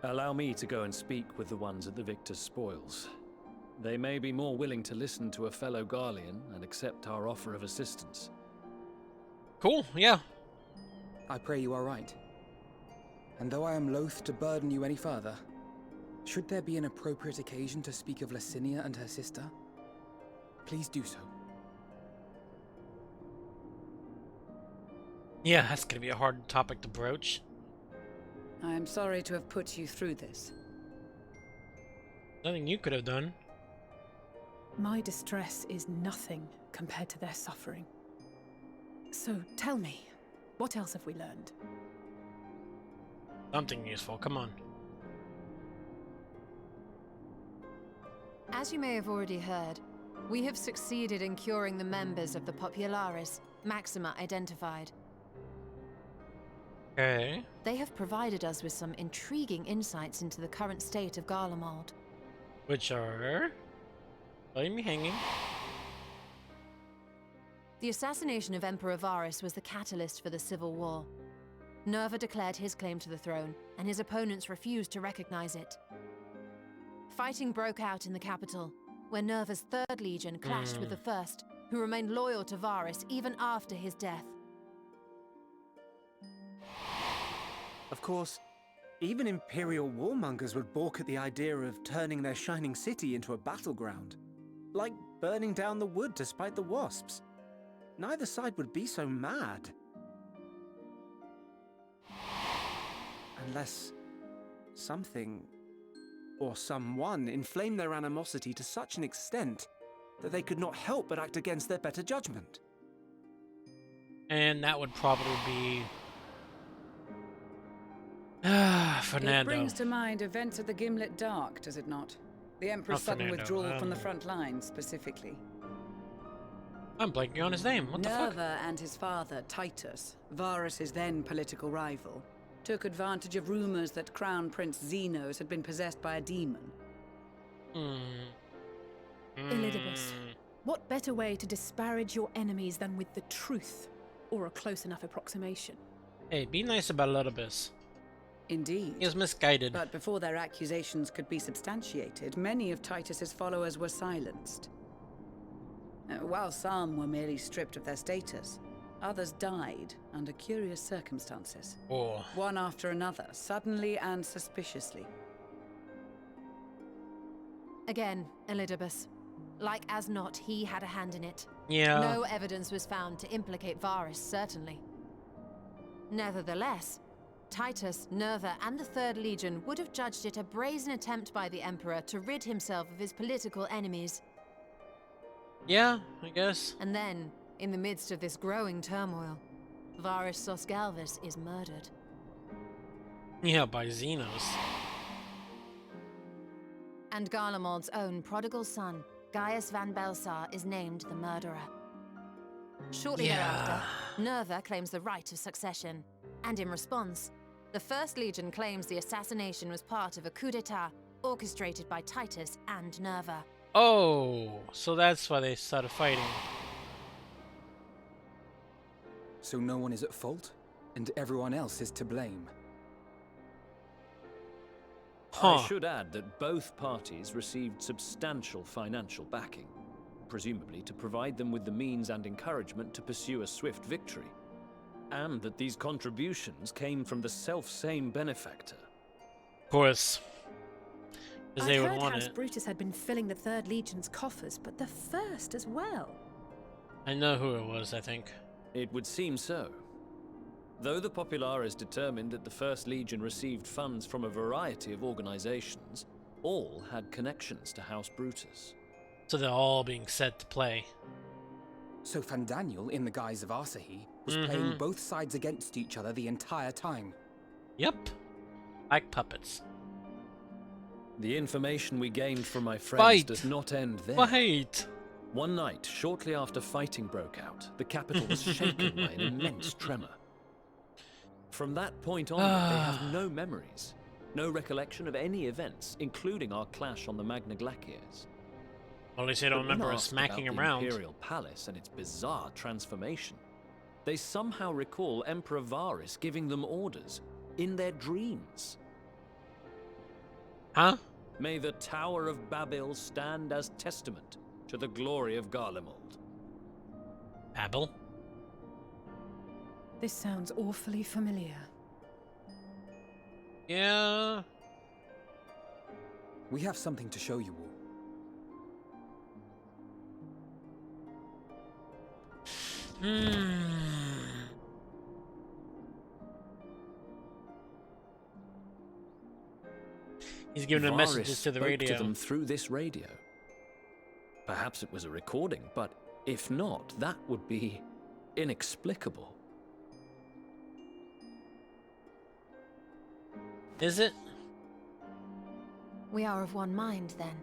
Allow me to go and speak with the ones at the victor's spoils. They may be more willing to listen to a fellow Garlean and accept our offer of assistance. Cool, yeah. I pray you are right. And though I am loath to burden you any further, should there be an appropriate occasion to speak of Licinia and her sister, please do so. Yeah, that's gonna be a hard topic to broach. I am sorry to have put you through this. Nothing you could have done. My distress is nothing compared to their suffering. So tell me, what else have we learned? Something useful, come on. As you may have already heard, we have succeeded in curing the members of the Popularis, Maxima identified. Okay. They have provided us with some intriguing insights into the current state of Garlemald. Which are... leave me hanging. The assassination of Emperor Varus was the catalyst for the civil war. Nerva declared his claim to the throne, and his opponents refused to recognize it. Fighting broke out in the capital, where Nerva's 3rd Legion clashed with the 1st, who remained loyal to Varus even after his death. Of course, even Imperial warmongers would balk at the idea of turning their shining city into a battleground. Like burning down the wood to spite the wasps. Neither side would be so mad. Unless something or someone inflamed their animosity to such an extent that they could not help but act against their better judgment. And that would probably be... Fernando. It brings to mind events at the Gimlet Dark, does it not? The Emperor's sudden Fernando, withdrawal from the front lines, specifically. I'm blanking on his name. What the fuck? Nerva and his father, Titus, Varus's then political rival, took advantage of rumors that Crown Prince Xenos had been possessed by a demon. Elidibus, what better way to disparage your enemies than with the truth, or a close enough approximation? Hey, be nice about Elidibus. Indeed. He was misguided. But before their accusations could be substantiated, many of Titus's followers were silenced. While some were merely stripped of their status, others died under curious circumstances. Oh. One after another, suddenly and suspiciously. Again, Elidibus. Like as not, he had a hand in it. Yeah. No evidence was found to implicate Varus, certainly. Nevertheless, Titus, Nerva, and the Third Legion would have judged it a brazen attempt by the Emperor to rid himself of his political enemies. Yeah, I guess. And then, in the midst of this growing turmoil, Varus Sosgalvus is murdered. Yeah, by Xenos. And Garlemald's own prodigal son, Gaius van Belsar, is named the murderer. Shortly thereafter, Nerva claims the right of succession, and in response, the First Legion claims the assassination was part of a coup d'etat orchestrated by Titus and Nerva. Oh, so that's why they started fighting. So no one is at fault, and everyone else is to blame. Huh. I should add that both parties received substantial financial backing, presumably to provide them with the means and encouragement to pursue a swift victory, and that these contributions came from the self-same benefactor. Of course. Because they I'd would heard want House it. Brutus had been filling the Third Legion's coffers, but the First as well. I know who it was, I think. It would seem so. Though the Populares determined that the First Legion received funds from a variety of organizations, all had connections to House Brutus. So they're all being set to play. So Fandaniel, in the guise of Asahi, was playing both sides against each other the entire time. Yep. Like puppets. The information we gained from my friends does not end there. Fight! One night, shortly after fighting broke out, the capital was shaken by an immense tremor. From that point on, they have no memories, no recollection of any events, including our clash on the Magna Glaciers. Well, at least they don't But when remember us asked smacking about around. the Imperial Palace and its bizarre transformation, they somehow recall Emperor Varus giving them orders in their dreams. Huh? May the Tower of Babel stand as testament to the glory of Garlemald. Babel? This sounds awfully familiar. Yeah. We have something to show you all. He's giving the Varus messages to the spoke radio. to them through this radio. Perhaps it was a recording, but if not, that would be inexplicable. Is it? We are of one mind, then.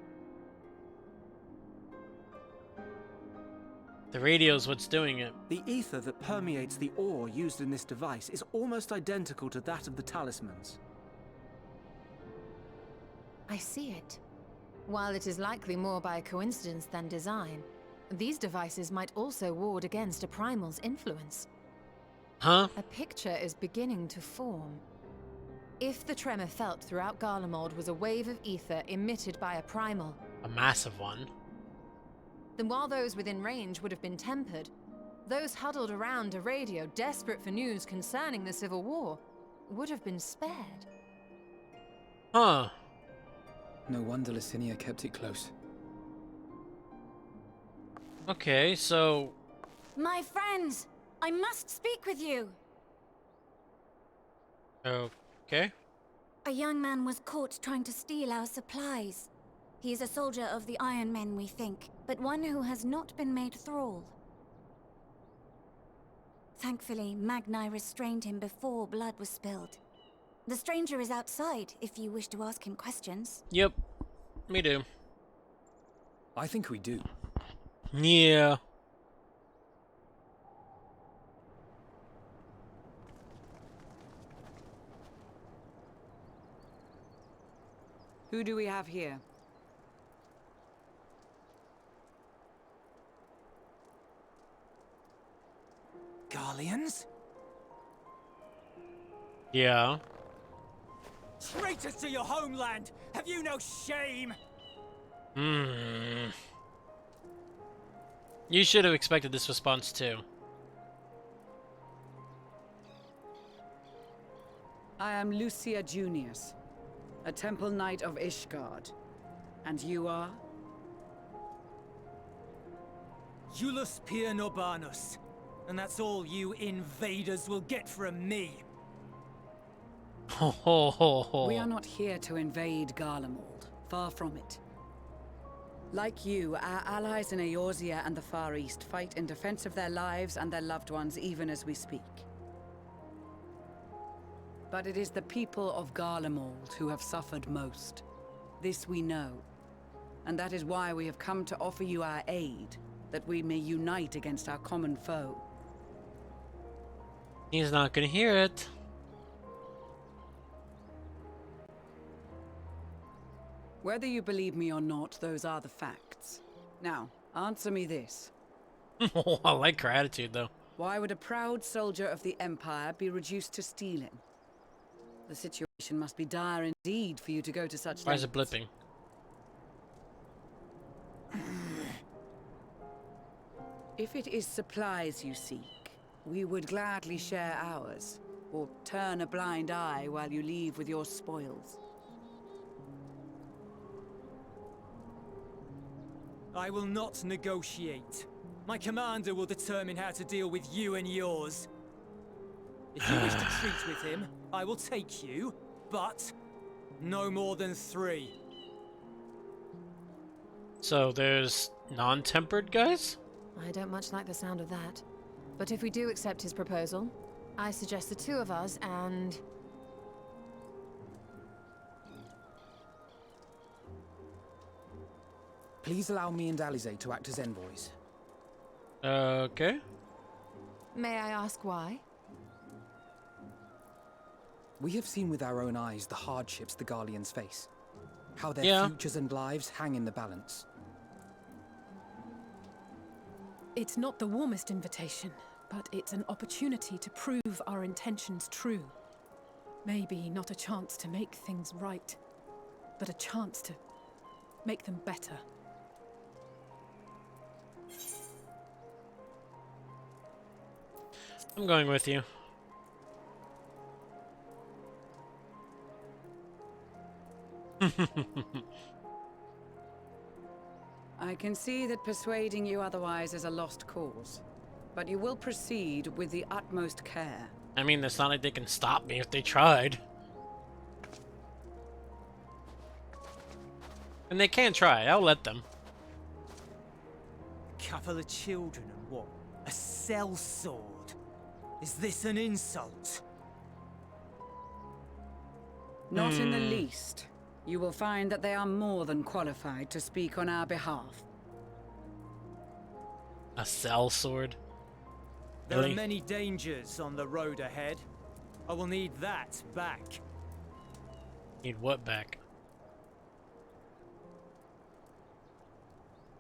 The radio's what's doing it. The ether that permeates the ore used in this device is almost identical to that of the talismans. I see it. While it is likely more by coincidence than design, these devices might also ward against a primal's influence. Huh? A picture is beginning to form. If the tremor felt throughout Garlemald was a wave of ether emitted by a primal, A massive one. then while those within range would have been tempered, those huddled around a radio desperate for news concerning the Civil War would have been spared. Huh. No wonder Licinia kept it close. Okay, so... My friends, I must speak with you. Okay. A young man was caught trying to steal our supplies. He is a soldier of the Iron Men, we think, but one who has not been made thrall. Thankfully, Magni restrained him before blood was spilled. The stranger is outside, if you wish to ask him questions. Yep. Me do. I think we do. Yeah. Who do we have here? Garleans? Yeah. Traitors to your homeland! Have you no shame? You should have expected this response too. I am Lucia Junius, a temple knight of Ishgard. And you are? Iulus Pier Norbanus. And that's all you invaders will get from me. Ho ho ho ho. We are not here to invade Garlemald. Far from it. Like you, our allies in Eorzea and the Far East fight in defense of their lives and their loved ones even as we speak. But it is the people of Garlemald who have suffered most. This we know. And that is why we have come to offer you our aid, that we may unite against our common foe. He's not gonna hear it. Whether you believe me or not, those are the facts. Now, answer me this. I like her attitude though. Why would a proud soldier of the Empire be reduced to stealing? The situation must be dire indeed for you to go to such Why is lengths. it blipping? If it is supplies you seek, we would gladly share ours, or turn a blind eye while you leave with your spoils. I will not negotiate. My commander will determine how to deal with you and yours. If you wish to treat with him, I will take you, but no more than 3. So there's non-tempered guys? I don't much like the sound of that. But if we do accept his proposal, I suggest the 2 of us and... Please allow me and Alize to act as envoys. Okay. May I ask why? We have seen with our own eyes the hardships the Garleans face. How their Yeah. futures and lives hang in the balance. It's not the warmest invitation, but it's an opportunity to prove our intentions true. Maybe not a chance to make things right, but a chance to make them better. I'm going with you. I can see that persuading you otherwise is a lost cause, but you will proceed with the utmost care. I mean, it's not like they can stop me if they tried. And they can try, I'll let them. Couple of children and what? A sellsword? Is this an insult? Not in the least. You will find that they are more than qualified to speak on our behalf. A sellsword? There Really? are many dangers on the road ahead. I will need that back. Need what back?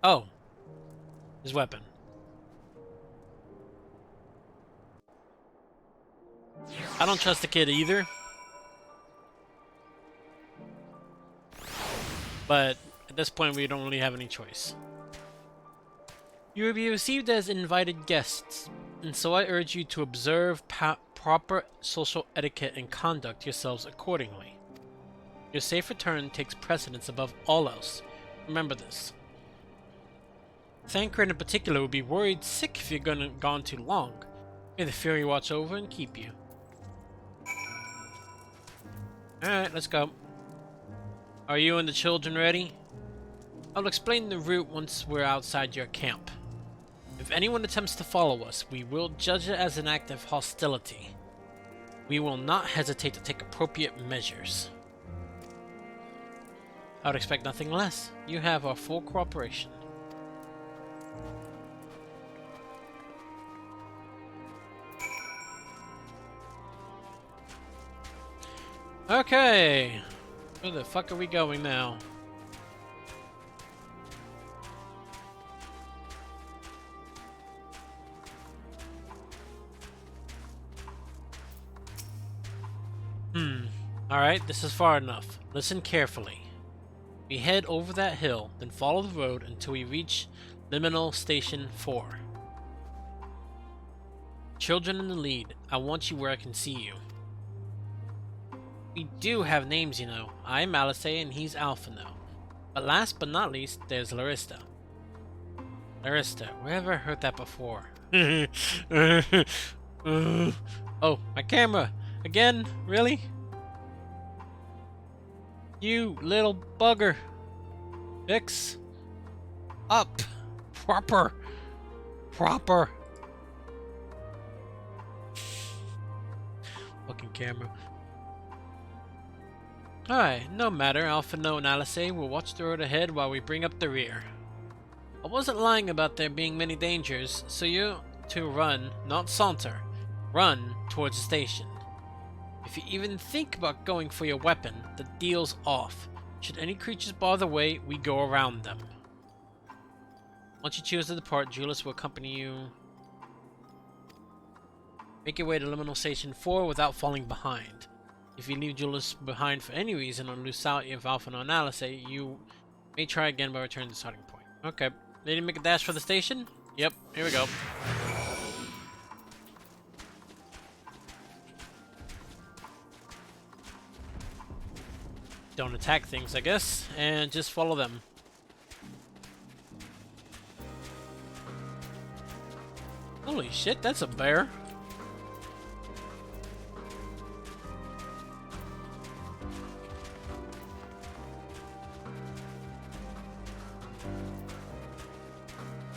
Oh. His weapon. I don't trust the kid either. But at this point we don't really have any choice. You will be received as invited guests, and so I urge you to observe proper social etiquette and conduct yourselves accordingly. Your safe return takes precedence above all else. Remember this. Thancred in particular would be worried sick if you're gone too long. May the Fury watch over and keep you. Alright, let's go. Are you and the children ready? I'll explain the route once we're outside your camp. If anyone attempts to follow us, we will judge it as an act of hostility. We will not hesitate to take appropriate measures. I would expect nothing less. You have our full cooperation. Okay. Where the fuck are we going now? Alright, this is far enough. Listen carefully. We head over that hill, then follow the road until we reach Liminal Station 4. Children in the lead. I want you where I can see you. We do have names, you know. I'm Alice and he's Alpha now. But last but not least, there's Larista. Larista, where have I heard that before? Oh, my camera! Again? Really? You little bugger. Fix up. Proper. Fucking camera. Alright, no matter. Alpha No and Alice will watch the road ahead while we bring up the rear. I wasn't lying about there being many dangers, so you're to run, not saunter. Run towards the station. If you even think about going for your weapon, the deal's off. Should any creatures bar the way, we go around them. Once you choose to depart, Julius will accompany you. Make your way to Liminal Station 4 without falling behind. If you leave Julius behind for any reason or lose sight of Alpha and Alice, you may try again by returning to the starting point. Okay. They didn't make a dash for the station? Yep, here we go. Don't attack things, I guess, and just follow them. Holy shit, that's a bear.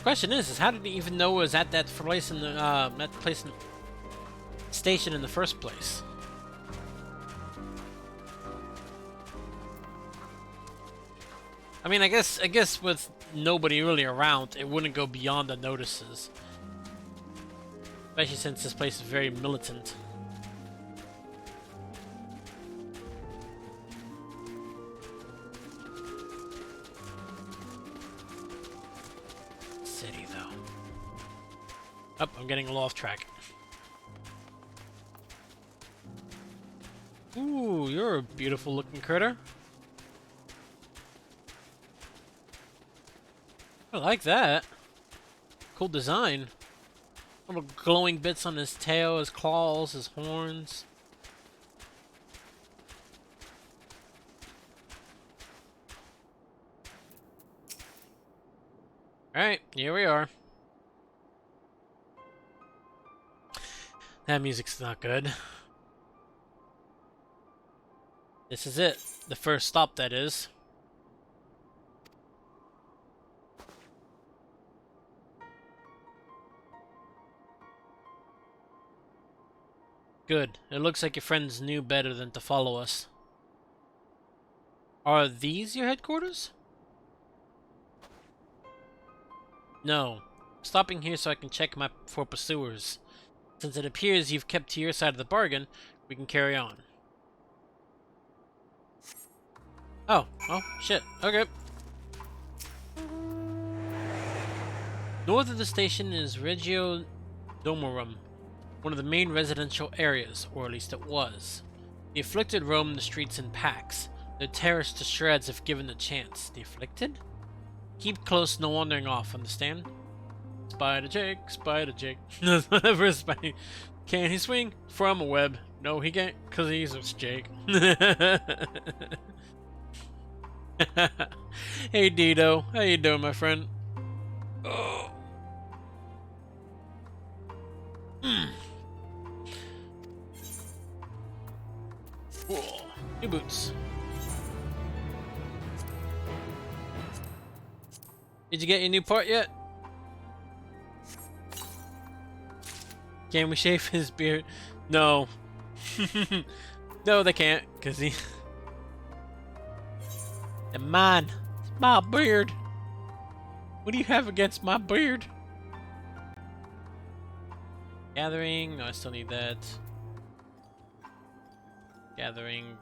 Question is how did he even know it was at that place in the station in the first place? I mean, I guess with nobody really around, it wouldn't go beyond the notices. Especially since this place is very militant. City, though. Oh, I'm getting a little off track. Ooh, you're a beautiful looking critter. I like that. Cool design. Little glowing bits on his tail, his claws, his horns. Alright, here we are. That music's not good. This is it. The first stop, that is. Good. It looks like your friends knew better than to follow us. Are these your headquarters? No. Stopping here so I can check for pursuers. Since it appears you've kept to your side of the bargain, we can carry on. Oh shit. Okay. North of the station is Regio Domorum, one of the main residential areas, or at least it was. The afflicted roam the streets in packs, their terrors to shreds if given the chance. The afflicted? Keep close, no wandering off, understand? Spider Jake. Whatever is Spider. Can he swing from a web? No, he can't, cause he's a Jake. Hey Dido, how you doing, my friend? Oh. Cool. New boots. Did you get your new part yet? Can we shave his beard? No. No, they can't, cause he. And mine. It's my beard. What do you have against my beard? Gathering. No, I still need that. Gathering.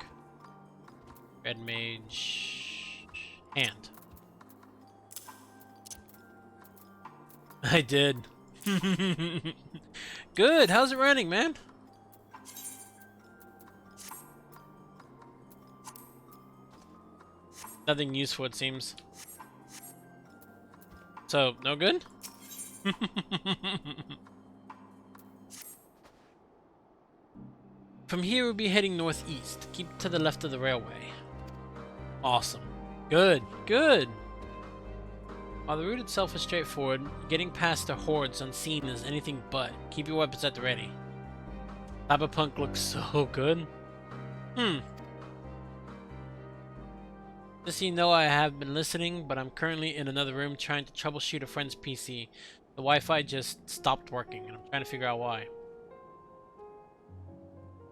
Red mage. Hand. I did. Good. How's it running, man? Nothing useful, it seems. So, no good? From here, we'll be heading northeast. Keep to the left of the railway. Awesome. Good, good. While the route itself is straightforward, getting past the hordes unseen is anything but. Keep your weapons at the ready. Cyberpunk looks so good. Just so you know, I have been listening, but I'm currently in another room trying to troubleshoot a friend's PC. The Wi-Fi just stopped working, and I'm trying to figure out why.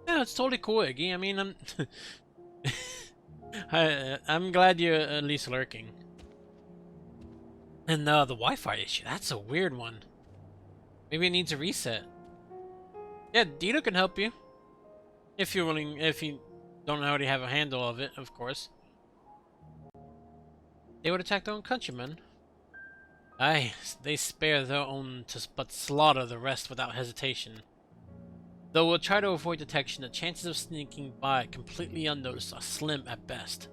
Yeah, it's totally cool, Iggy. I mean, I'm glad you're at least lurking. And the Wi-Fi issue, that's a weird one. Maybe it needs a reset. Yeah, Dito can help you. If you're willing, if you don't already have a handle of it, of course. They would attack their own countrymen. Aye, they spare their own to but slaughter the rest without hesitation. Though we'll try to avoid detection, the chances of sneaking by completely unnoticed are slim at best.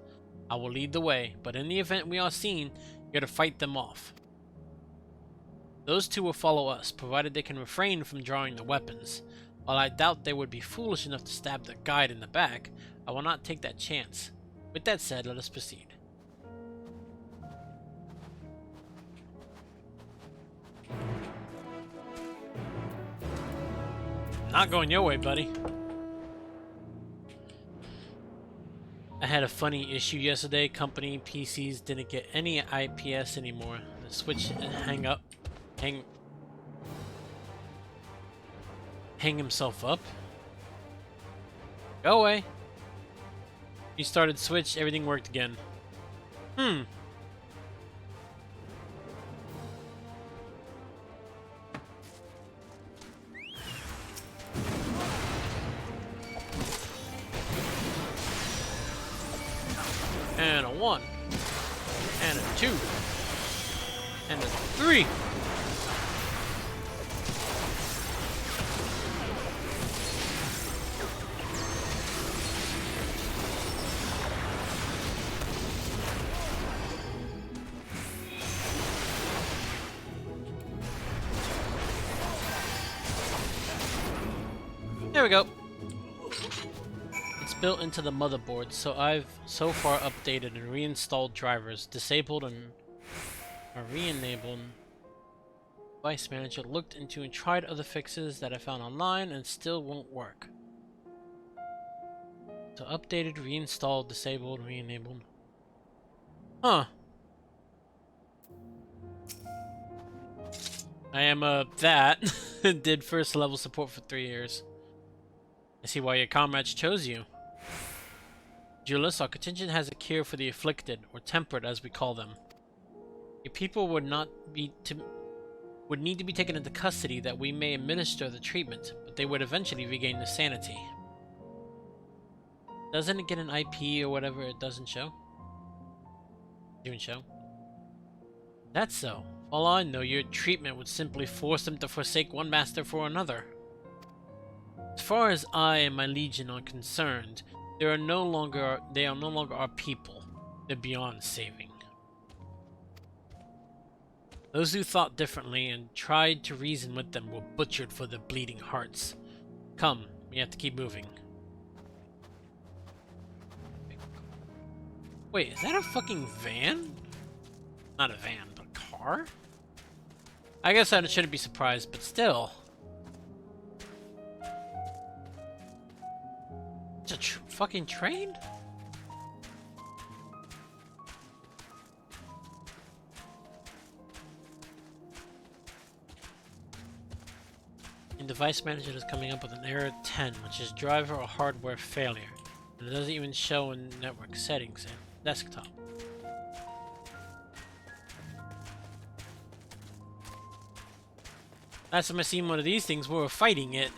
I will lead the way, but in the event we are seen, you're to fight them off. Those two will follow us, provided they can refrain from drawing their weapons. While I doubt they would be foolish enough to stab the guide in the back, I will not take that chance. With that said, let us proceed. Not going your way, buddy. I had a funny issue yesterday. Company PCs didn't get any IPS anymore. The switch hang himself up. Go away. He started switch, everything worked again. And a 1. And a 2. And a 3. There we go. It's built into the motherboard, so I've so far updated and reinstalled drivers, disabled and re-enabled. Device Manager looked into and tried other fixes that I found online and still won't work. So updated, reinstalled, disabled, re-enabled. Huh. I am that. Did first level support for 3 years. I see why your comrades chose you. Julius, our contingent has a cure for the afflicted, or temperate as we call them. Your people would need to be taken into custody that we may administer the treatment, but they would eventually regain their sanity. Doesn't it get an IP or whatever it doesn't show? Even show? That's so. All I know, your treatment would simply force them to forsake one master for another. As far as I and my legion are concerned, they are no longer our people. They're beyond saving. Those who thought differently and tried to reason with them were butchered for their bleeding hearts. Come, we have to keep moving. Wait, is that a fucking van? Not a van, but a car? I guess I shouldn't be surprised, but still. It's a fucking train? And Device Manager is coming up with an error 10, which is driver or hardware failure. And it doesn't even show in network settings and desktop. Last time I seen one of these things, we were fighting it.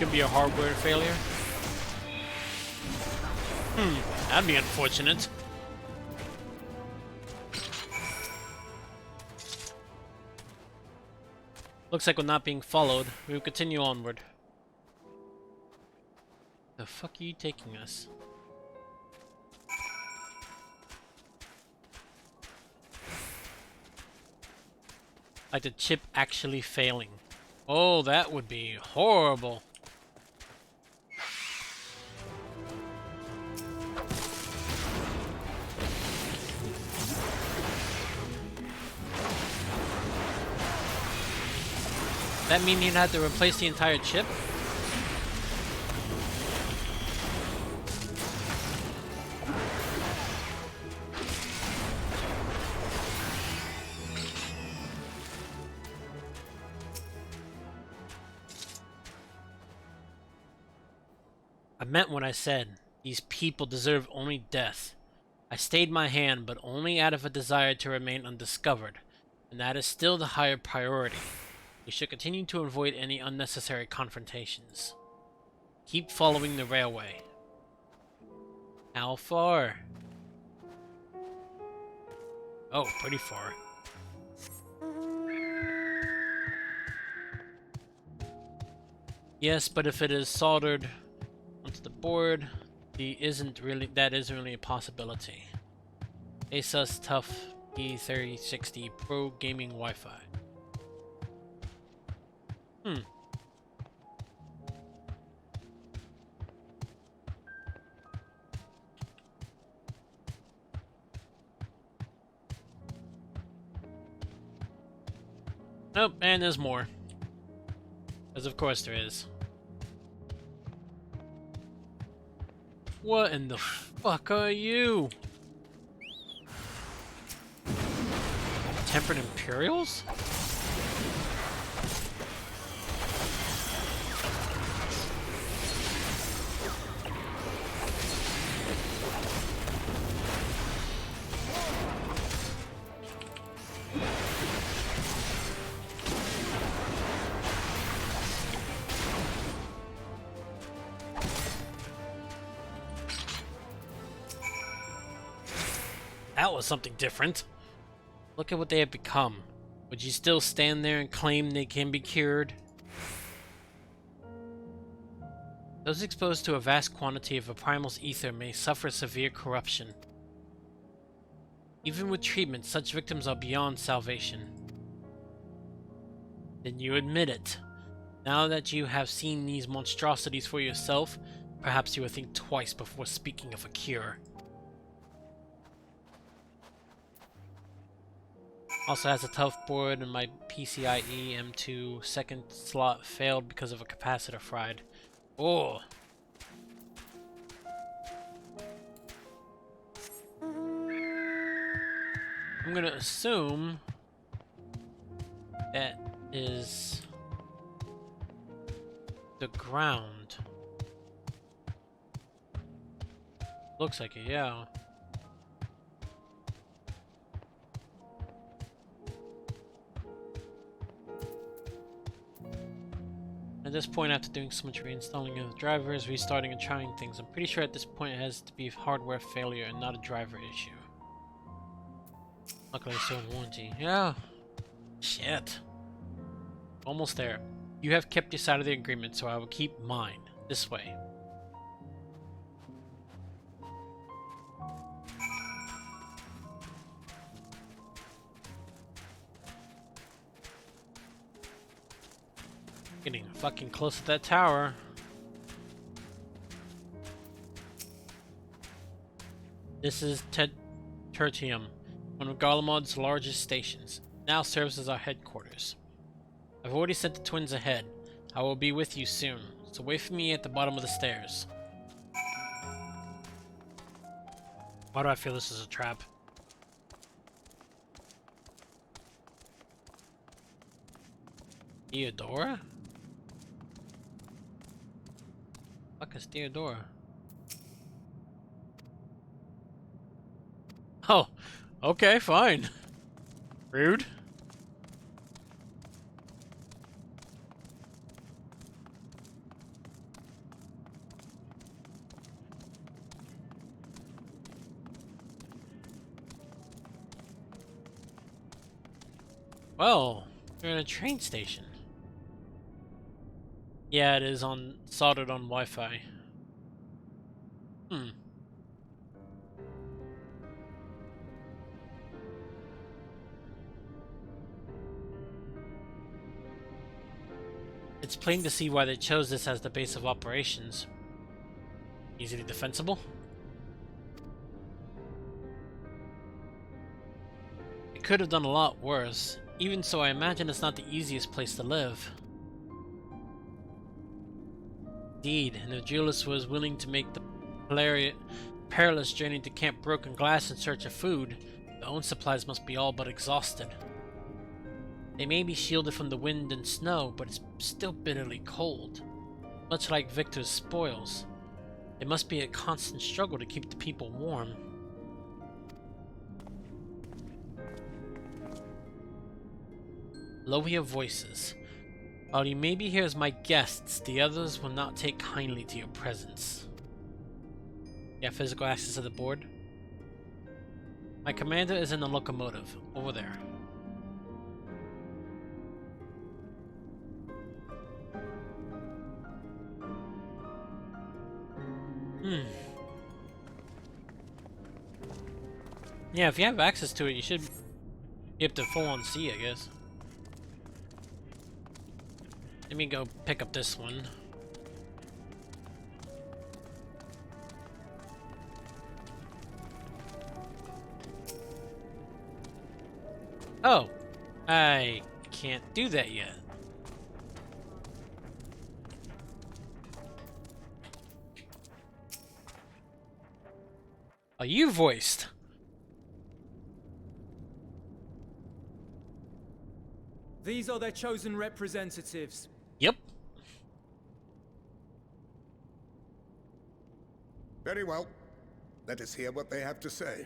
gonna be a hardware failure? That'd be unfortunate. Looks like we're not being followed. We will continue onward. The fuck are you taking us? Like the chip actually failing. Oh, that would be horrible. That mean you'd have to replace the entire chip? I meant what I said. These people deserve only death. I stayed my hand, but only out of a desire to remain undiscovered, and that is still the higher priority. We should continue to avoid any unnecessary confrontations. Keep following the railway. How far? Oh, pretty far. Yes, but if it is soldered onto the board, that isn't really a possibility. Asus Tough E3060 Pro Gaming Wi-Fi. Nope, and there's more. As of course there is. What in the fuck are you? Tempered Imperials? That was something different. Look at what they have become. Would you still stand there and claim they can be cured? Those exposed to a vast quantity of a primal's ether may suffer severe corruption. Even with treatment, such victims are beyond salvation. Then you admit it. Now that you have seen these monstrosities for yourself, perhaps you will think twice before speaking of a cure. Also has a tough board, and my PCIe M2 second slot failed because of a capacitor fried. Oh. I'm gonna assume that is the ground. Looks like it, yeah. At this point, after doing so much reinstalling of drivers, restarting and trying things, I'm pretty sure at this point it has to be a hardware failure and not a driver issue. Luckily it's still in warranty. Yeah. Shit. Almost there. You have kept your side of the agreement, so I will keep mine. This way. Getting fucking close to that tower. This is Tertium, one of Garlemald's largest stations. Now serves as our headquarters. I've already sent the twins ahead. I will be with you soon, so wait for me at the bottom of the stairs. Why do I feel this is a trap? Theodora? Fuck is Theodora? Oh, okay, fine. Rude. Well, you're in a train station. Yeah, it is soldered on Wi-Fi. Hmm. It's plain to see why they chose this as the base of operations. Easily defensible? It could have done a lot worse. Even so, I imagine it's not the easiest place to live. Indeed, and if Julius was willing to make the perilous journey to Camp Broken Glass in search of food, their own supplies must be all but exhausted. They may be shielded from the wind and snow, but it's still bitterly cold. Much like Victor's spoils. It must be a constant struggle to keep the people warm. Lower your voices. While you may be here as my guests, the others will not take kindly to your presence. You have physical access to the board? My commander is in the locomotive, over there. Yeah, if you have access to it, you should be able to full on see, I guess. Let me go pick up this one. Oh, I can't do that yet. Are you voiced? These are their chosen representatives. Yep. Very well. Let us hear what they have to say.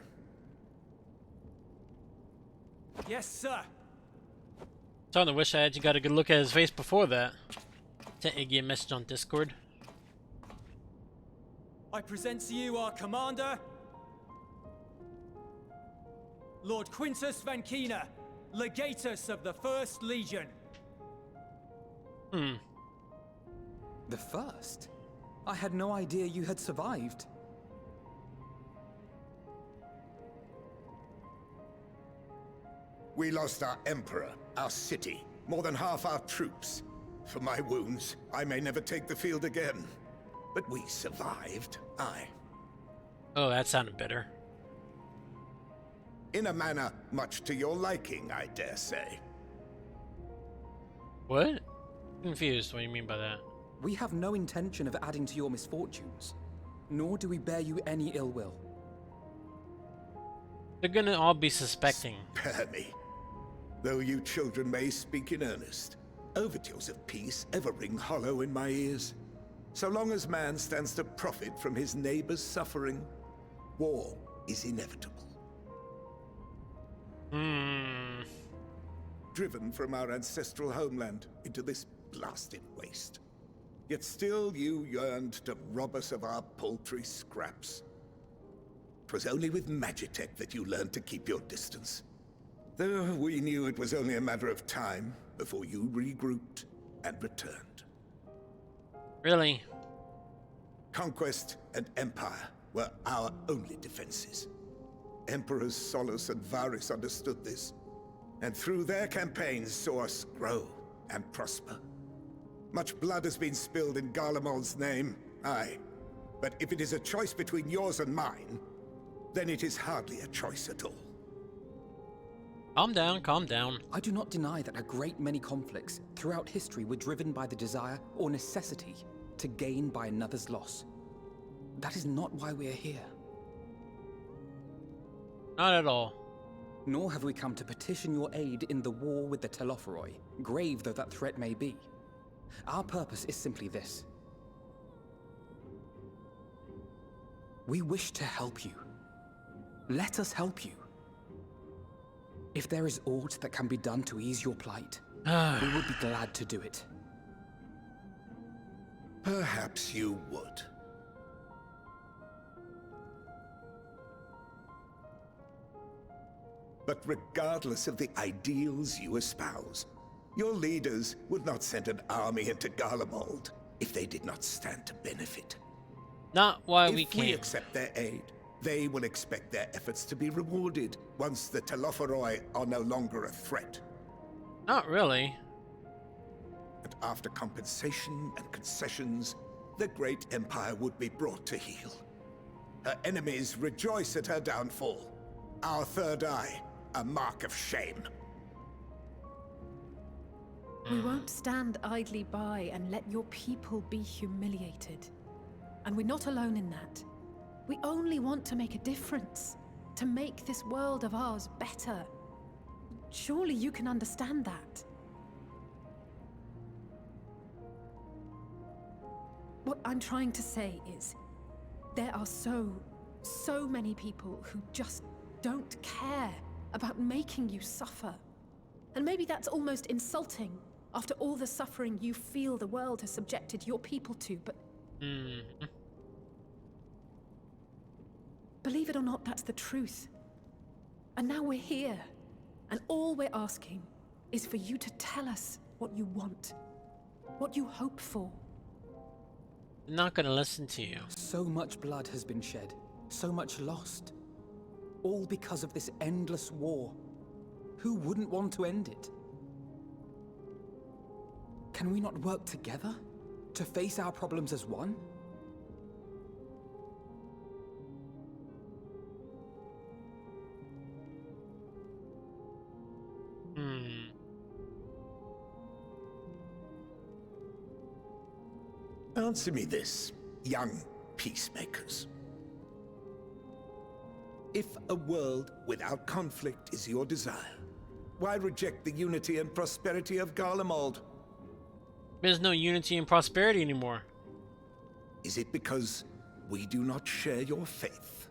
Yes, sir. Starting to wish I had got a good look at his face before that. Sent Iggy a message on Discord. I present to you our commander, Lord Quintus Vankina, Legatus of the First Legion. The first? I had no idea you had survived. We lost our Emperor, our city, more than half our troops. For my wounds, I may never take the field again. But we survived, aye. Oh, that sounded bitter. In a manner much to your liking, I dare say. What? Confused. What do you mean by that? We have no intention of adding to your misfortunes, nor do we bear you any ill will. They're gonna all be suspecting. Spare me. Though you children may speak in earnest, overtures of peace ever ring hollow in my ears. So long as man stands to profit from his neighbor's suffering, war is inevitable. Driven from our ancestral homeland into this blasted waste. Yet still you yearned to rob us of our paltry scraps. 'Twas only with Magitech that you learned to keep your distance. Though we knew it was only a matter of time before you regrouped and returned. Really? Conquest and Empire were our only defenses. Emperors Solus and Varys understood this, and through their campaigns saw us grow and prosper. Much blood has been spilled in Garlemald's name, aye. But if it is a choice between yours and mine, then it is hardly a choice at all. Calm down, calm down. I do not deny that a great many conflicts throughout history were driven by the desire or necessity to gain by another's loss. That is not why we are here. Not at all. Nor have we come to petition your aid in the war with the Telophoroi, grave though that threat may be. Our purpose is simply this. We wish to help you. Let us help you. If there is aught that can be done to ease your plight, we would be glad to do it. Perhaps you would. But regardless of the ideals you espouse, your leaders would not send an army into Garlemald if they did not stand to benefit. Not why we If we came. accept their aid, they will expect their efforts to be rewarded once the Telophoroi are no longer a threat. Not really. And after compensation and concessions, the great empire would be brought to heel. Her enemies rejoice at her downfall. Our third eye, a mark of shame. We won't stand idly by and let your people be humiliated. And we're not alone in that. We only want to make a difference, to make this world of ours better. Surely you can understand that. What I'm trying to say is, there are so many people who just don't care about making you suffer. And maybe that's almost insulting after all the suffering you feel the world has subjected your people to, but believe it or not, that's the truth. And now we're here, and all we're asking is for you to tell us what you want, what you hope for. I'm not gonna listen to you. So much blood has been shed, so much lost. All because of this endless war. Who wouldn't want to end it? Can we not work together to face our problems as one? Answer me this, young peacemakers. If a world without conflict is your desire, why reject the unity and prosperity of Garlemald? There's no unity and prosperity anymore. Is it because we do not share your faith?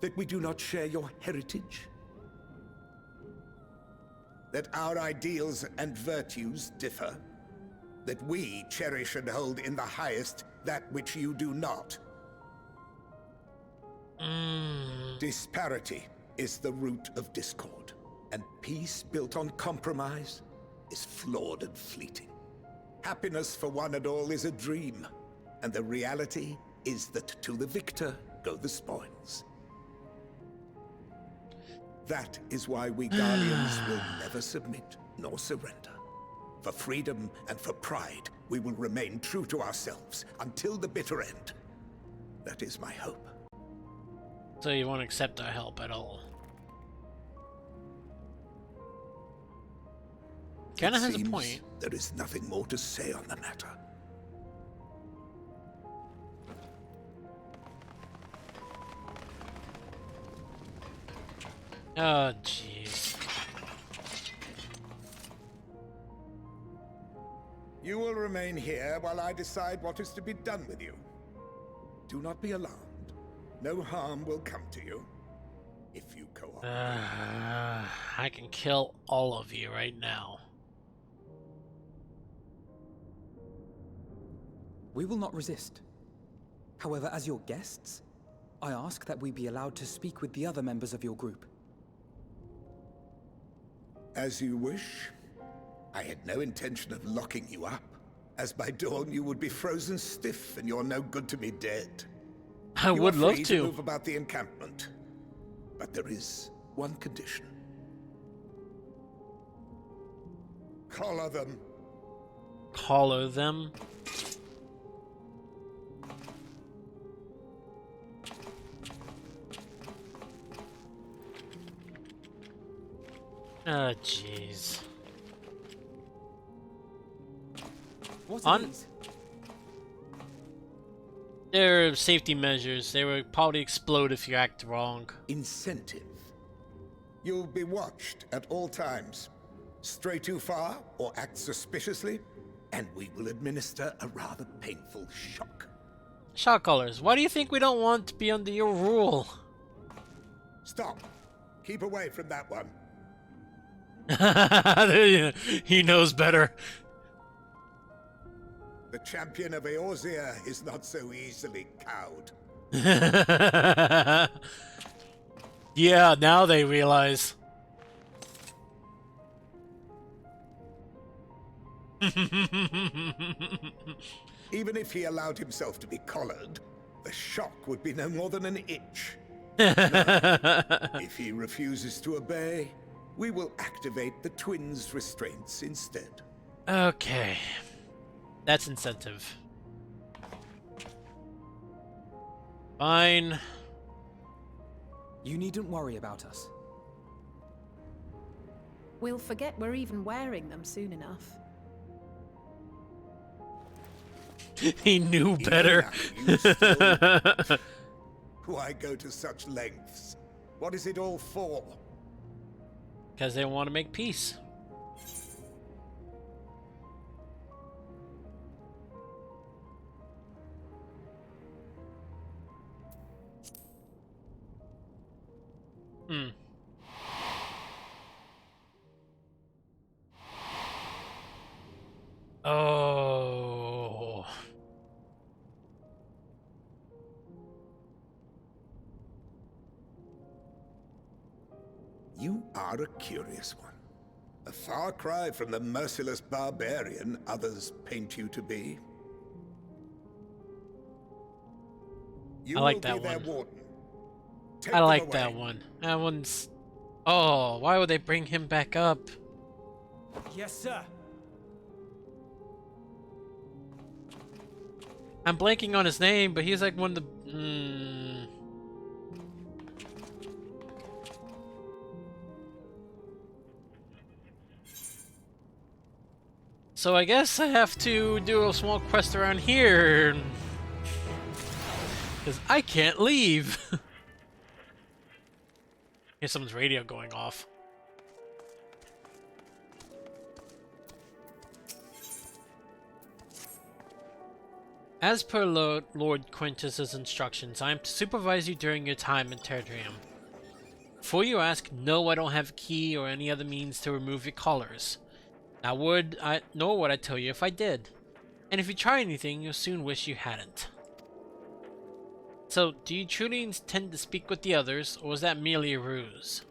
That we do not share your heritage? That our ideals and virtues differ? That we cherish and hold in the highest that which you do not? Disparity is the root of discord, and peace built on compromise is flawed and fleeting. Happiness for one and all is a dream, and the reality is that to the victor go the spoils. That is why we Guardians will never submit nor surrender. For freedom and for pride, we will remain true to ourselves until the bitter end. That is my hope. So you won't accept our help at all. Kinda has a Seems point. there is nothing more to say on the matter. Oh, jeez. You will remain here while I decide what is to be done with you. Do not be alarmed. No harm will come to you if you cooperate. I can kill all of you right now. We will not resist. However, as your guests, I ask that we be allowed to speak with the other members of your group. As you wish. I had no intention of locking you up, as by dawn you would be frozen stiff and you're no good to me dead. I would love free to. Move about the encampment, but there is one condition. Collar them. Collar them? Oh, jeez. What are On- these? They're safety measures. They will probably explode if you act wrong. Incentive. You'll be watched at all times. Stray too far or act suspiciously, and we will administer a rather painful shock. Shot callers, why do you think we don't want to be under your rule? Stop. Keep away from that one. He knows better. The champion of Eorzea is not so easily cowed. Yeah, now they realize. Even if he allowed himself to be collared, the shock would be no more than an itch. If he refuses to obey, we will activate the twins' restraints instead. Okay. That's incentive. Fine. You needn't worry about us. We'll forget we're even wearing them soon enough. He knew better. You still... Why go to such lengths? What is it all for? Because they want to make peace. Oh. You are a curious one. A far cry from the merciless barbarian others paint you to be. You I like will that be their one. warden. Take I them like away. that one. That one's... Oh, why would they bring him back up? Yes, sir. I'm blanking on his name, but he's like one of the... So I guess I have to do a small quest around here. Because I can't leave. Here's someone's radio going off. As per Lord Quintus's instructions, I am to supervise you during your time in Territorium. Before you ask, no, I don't have a key or any other means to remove your collars. Nor would I tell you if I did. And if you try anything, you'll soon wish you hadn't. So, do you truly intend to speak with the others, or was that merely a ruse?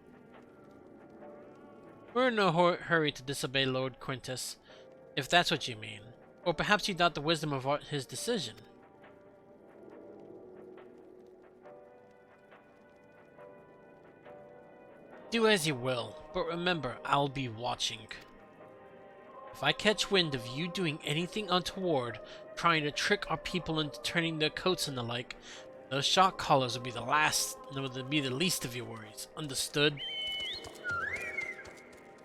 We're in no hurry to disobey Lord Quintus, if that's what you mean. Or perhaps you doubt the wisdom of his decision. Do as you will, but remember, I'll be watching. If I catch wind of you doing anything untoward, trying to trick our people into turning their coats and the like, those shock collars will be the least of your worries. Understood?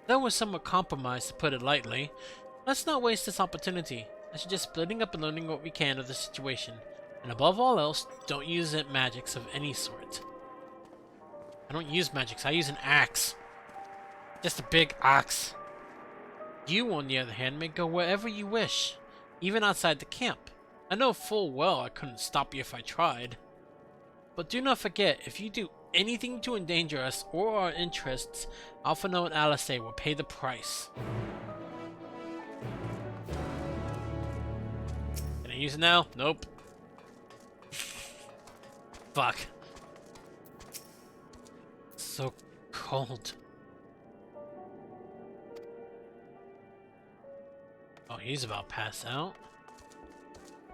That was somewhat compromised, to put it lightly. Let's not waste this opportunity. I suggest splitting up and learning what we can of the situation. And above all else, don't use magics of any sort. I don't use magics, I use an axe. Just a big axe. You, on the other hand, may go wherever you wish, even outside the camp. I know full well I couldn't stop you if I tried. But do not forget, if you do anything to endanger us or our interests, Alphino and Alistair will pay the price. Can I use it now? Nope. Fuck. So cold. Oh, he's about to pass out.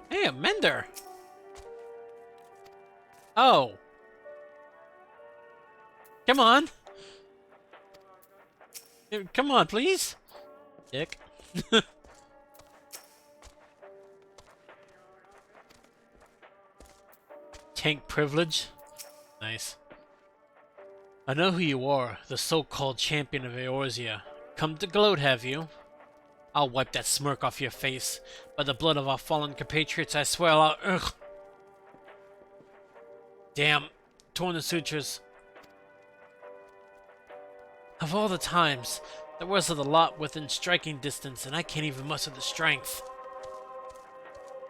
Hey, a mender! Oh. Come on. Come on, please. Dick. Tank privilege. Nice. I know who you are, the so-called champion of Eorzea. Come to gloat, have you? I'll wipe that smirk off your face. By the blood of our fallen compatriots, I swear I'll... Ugh. Damn. Torn the sutures. Of all the times, the worst of the lot within striking distance, and I can't even muster the strength.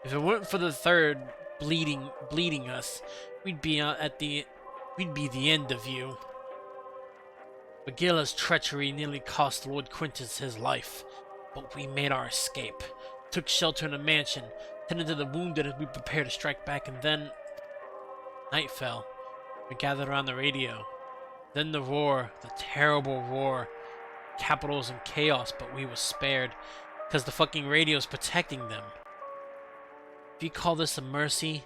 If it weren't for the third bleeding us, we'd be the end of you. Bagila's treachery nearly cost Lord Quintus his life, but we made our escape, took shelter in a mansion, tended to the wounded as we prepared to strike back, and then night fell. We gathered around the radio. Then the roar, the terrible roar. Capitals in chaos, but we were spared. Because the fucking radio's protecting them. If you call this a mercy,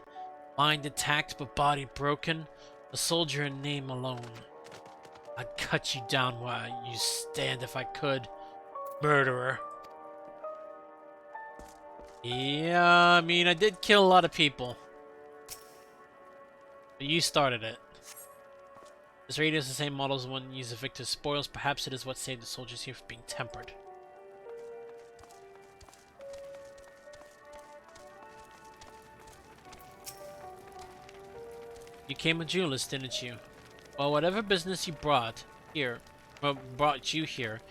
mind intact but body broken, a soldier in name alone. I'd cut you down where you stand if I could, murderer. Yeah, I mean, I did kill a lot of people. But you started it. This radio is the same model as the one used as Victor's spoils. Perhaps it is what saved the soldiers here from being tempered. You came a duelist, didn't you? Well, whatever business you brought here, or brought you here,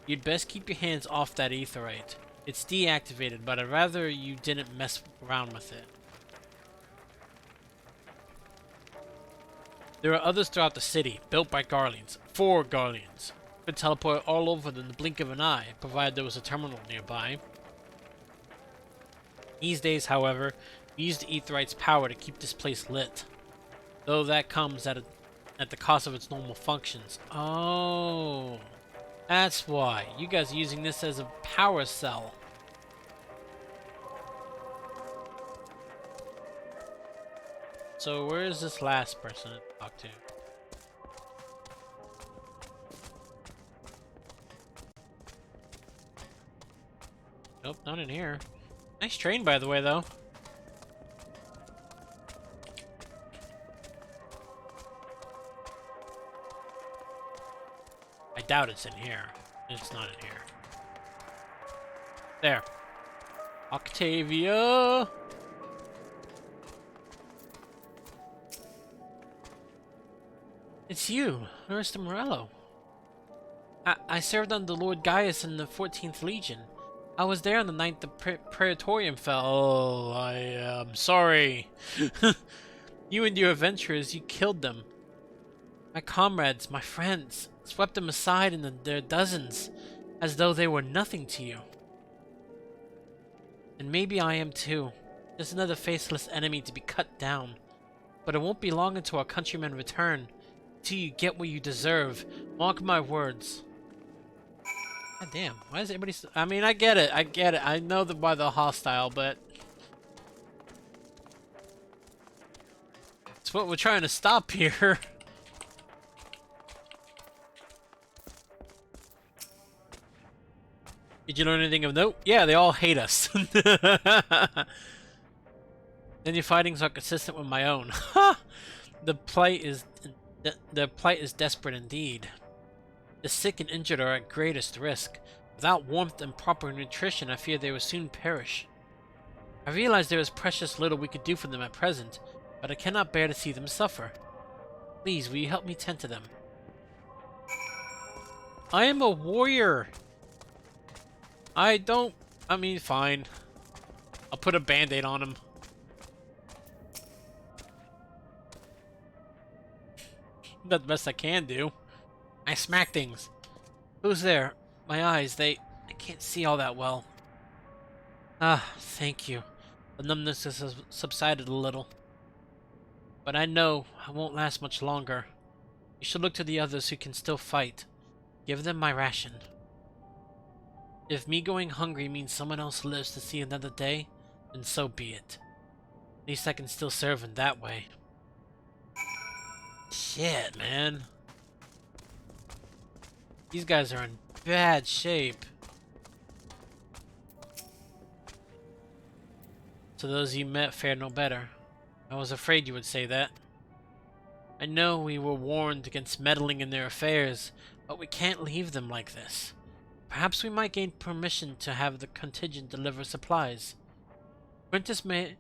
you'd best keep your hands off that aetherite. It's deactivated, but I'd rather you didn't mess around with it. There are others throughout the city, built by Garleans. 4 Garleans. Could teleport all over in the blink of an eye, provided there was a terminal nearby. These days, however, we use the aetherite's power to keep this place lit. Though that comes at the cost of its normal functions. Oh, that's why. You guys are using this as a power cell. So where is this last person to talk to? Nope, not in here. Nice train, by the way, though. I doubt it's in here. It's not in here. There. Octavia! It's you, Arista Morello. I served under Lord Gaius in the 14th Legion. I was there on the night the Praetorium fell. Oh, I am sorry. You and your adventurers, you killed them. My comrades, my friends, swept them aside in their dozens, as though they were nothing to you. And maybe I am too. Just another faceless enemy to be cut down. But it won't be long until our countrymen return. Till you get what you deserve. Mark my words. God damn, why is everybody I mean, I get it. I know why they're hostile, but it's what we're trying to stop here. Did you learn anything of note? Yeah, they all hate us. Then your fightings are consistent with my own. The plight is desperate indeed. The sick and injured are at greatest risk. Without warmth and proper nutrition, I fear they will soon perish. I realize there is precious little we could do for them at present, but I cannot bear to see them suffer. Please, will you help me tend to them? I am a warrior. I mean, fine. I'll put a band-aid on him. That's the best I can do. I smack things. Who's there? My eyes, I can't see all that well. Ah, thank you. The numbness has subsided a little. But I know I won't last much longer. You should look to the others who can still fight. Give them my ration. If me going hungry means someone else lives to see another day, then so be it. At least I can still serve in that way. Shit, man. These guys are in bad shape. So those you met fared no better. I was afraid you would say that. I know we were warned against meddling in their affairs, but we can't leave them like this. Perhaps we might gain permission to have the contingent deliver supplies. Quintus may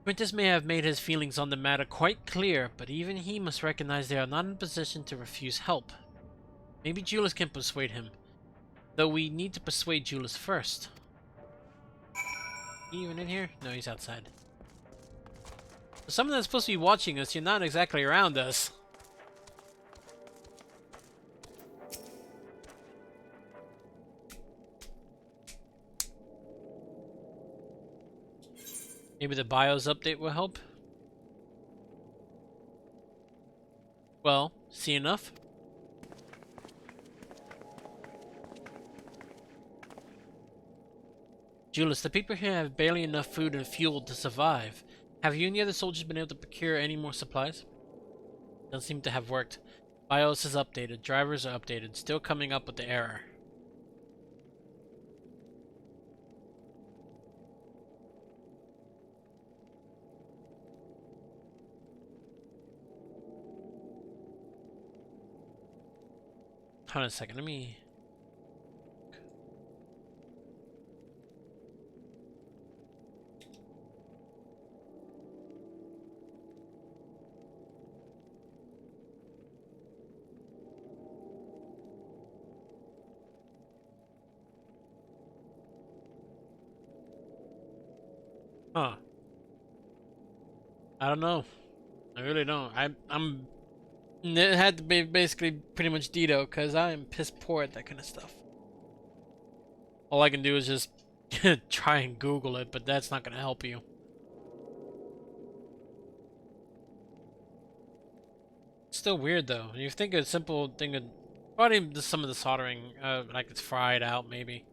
have made his feelings on the matter quite clear, but even he must recognize they are not in a position to refuse help. Maybe Julius can persuade him, though we need to persuade Julius first. He even in here? No, he's outside. For someone that's supposed to be watching us, you're not exactly around us. Maybe the BIOS update will help? Well, See enough? Julius, the people here have barely enough food and fuel to survive. Have you and the other soldiers been able to procure any more supplies? Doesn't seem to have worked. BIOS is updated. Drivers are updated. Still coming up with the error. Hold on a second. Let me... Huh. I don't know. I really don't. I'm... It had to be basically pretty much Dito, because I am piss poor at that kind of stuff. All I can do is just try and Google it, but that's not going to help you. It's still weird, though. You think a simple thing would... Probably just some of the soldering, like it's fried out, maybe.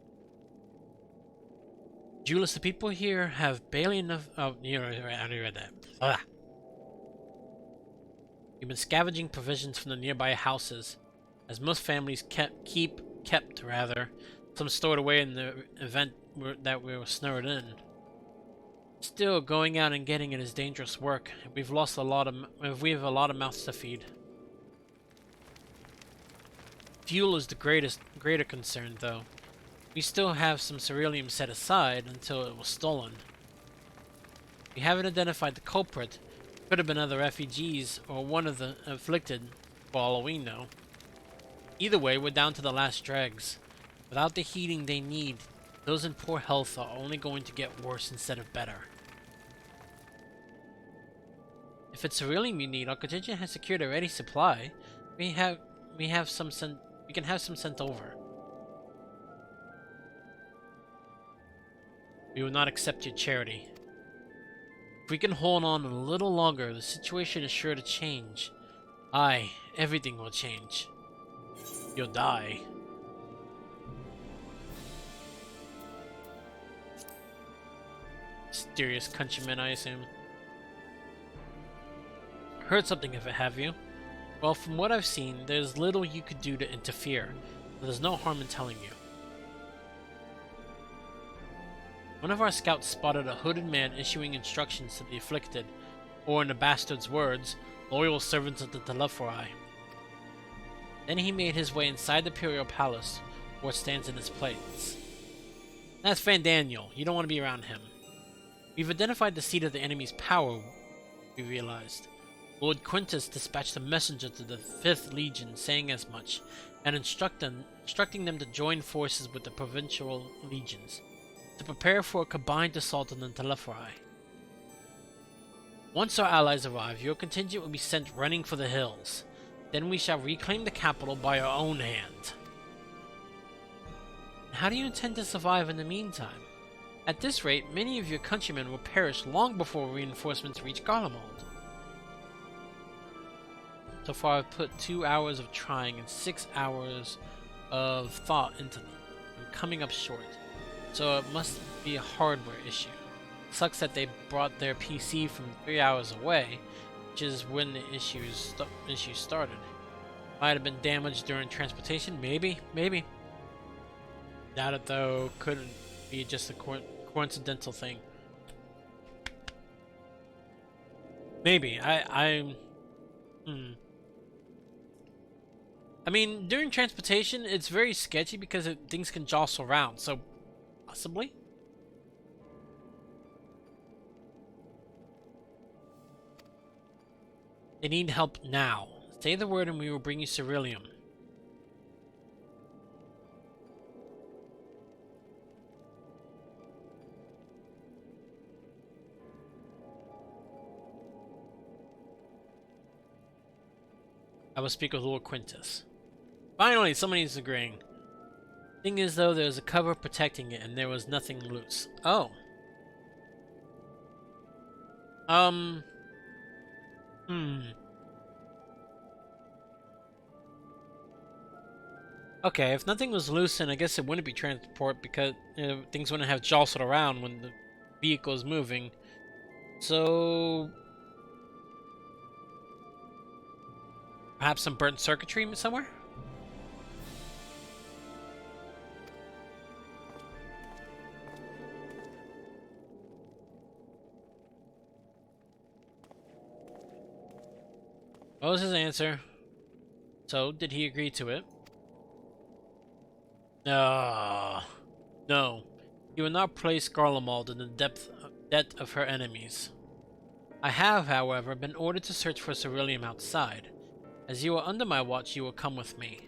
Julius, the people here have barely enough... Oh, you know, I already read that. Ugh. You've been scavenging provisions from the nearby houses, as most families kept some stored away in the event that we were snowed in. Still, going out and getting it is dangerous work. We have a lot of mouths to feed. Fuel is the greater concern, though. We still have some cerealium set aside until it was stolen. We haven't identified the culprit. Could have been other refugees or one of the afflicted, for all we know. Either way, we're down to the last dregs. Without the heating they need, those in poor health are only going to get worse instead of better. If it's cerealium you need, our contingent has secured a ready supply. We can have some sent over. We will not accept your charity. If we can hold on a little longer, the situation is sure to change. Aye, everything will change. You'll die. Mysterious countryman, I assume. Heard something of it, have you? Well, from what I've seen, there's little you could do to interfere, but there's no harm in telling you. One of our scouts spotted a hooded man issuing instructions to the afflicted, or in the bastard's words, loyal servants of the Telephori. Then he made his way inside the Imperial Palace, where it stands in its place. That's Van Daniel. You don't want to be around him. We've identified the seat of the enemy's power, we realized. Lord Quintus dispatched a messenger to the 5th Legion saying as much, and instructing them to join forces with the provincial legions, to prepare for a combined assault on the Telephori. Once our allies arrive, your contingent will be sent running for the hills. Then we shall reclaim the capital by our own hand. How do you intend to survive in the meantime? At this rate, many of your countrymen will perish long before reinforcements reach Garlemald. So far, I've put 2 hours of trying and 6 hours of thought into them. I'm coming up short. So it must be a hardware issue. Sucks that they brought their PC from 3 hours away, which is when the issue started. Might have been damaged during transportation, maybe. Doubt it though, couldn't be just a coincidental thing. Maybe, I mean, during transportation, it's very sketchy because things can jostle around, so possibly? They need help now. Say the word and we will bring you cerealium. I will speak with Lord Quintus. Finally, somebody's agreeing. Thing is, though, there's a cover protecting it, and there was nothing loose. Oh. Okay, if nothing was loosened, I guess it wouldn't be transport because things wouldn't have jostled around when the vehicle is moving. So perhaps some burnt circuitry somewhere? What was his answer? So, did he agree to it? No. No. You will not place Garlemald in the debt of her enemies. I have, however, been ordered to search for Ceruleum outside. As you are under my watch, you will come with me.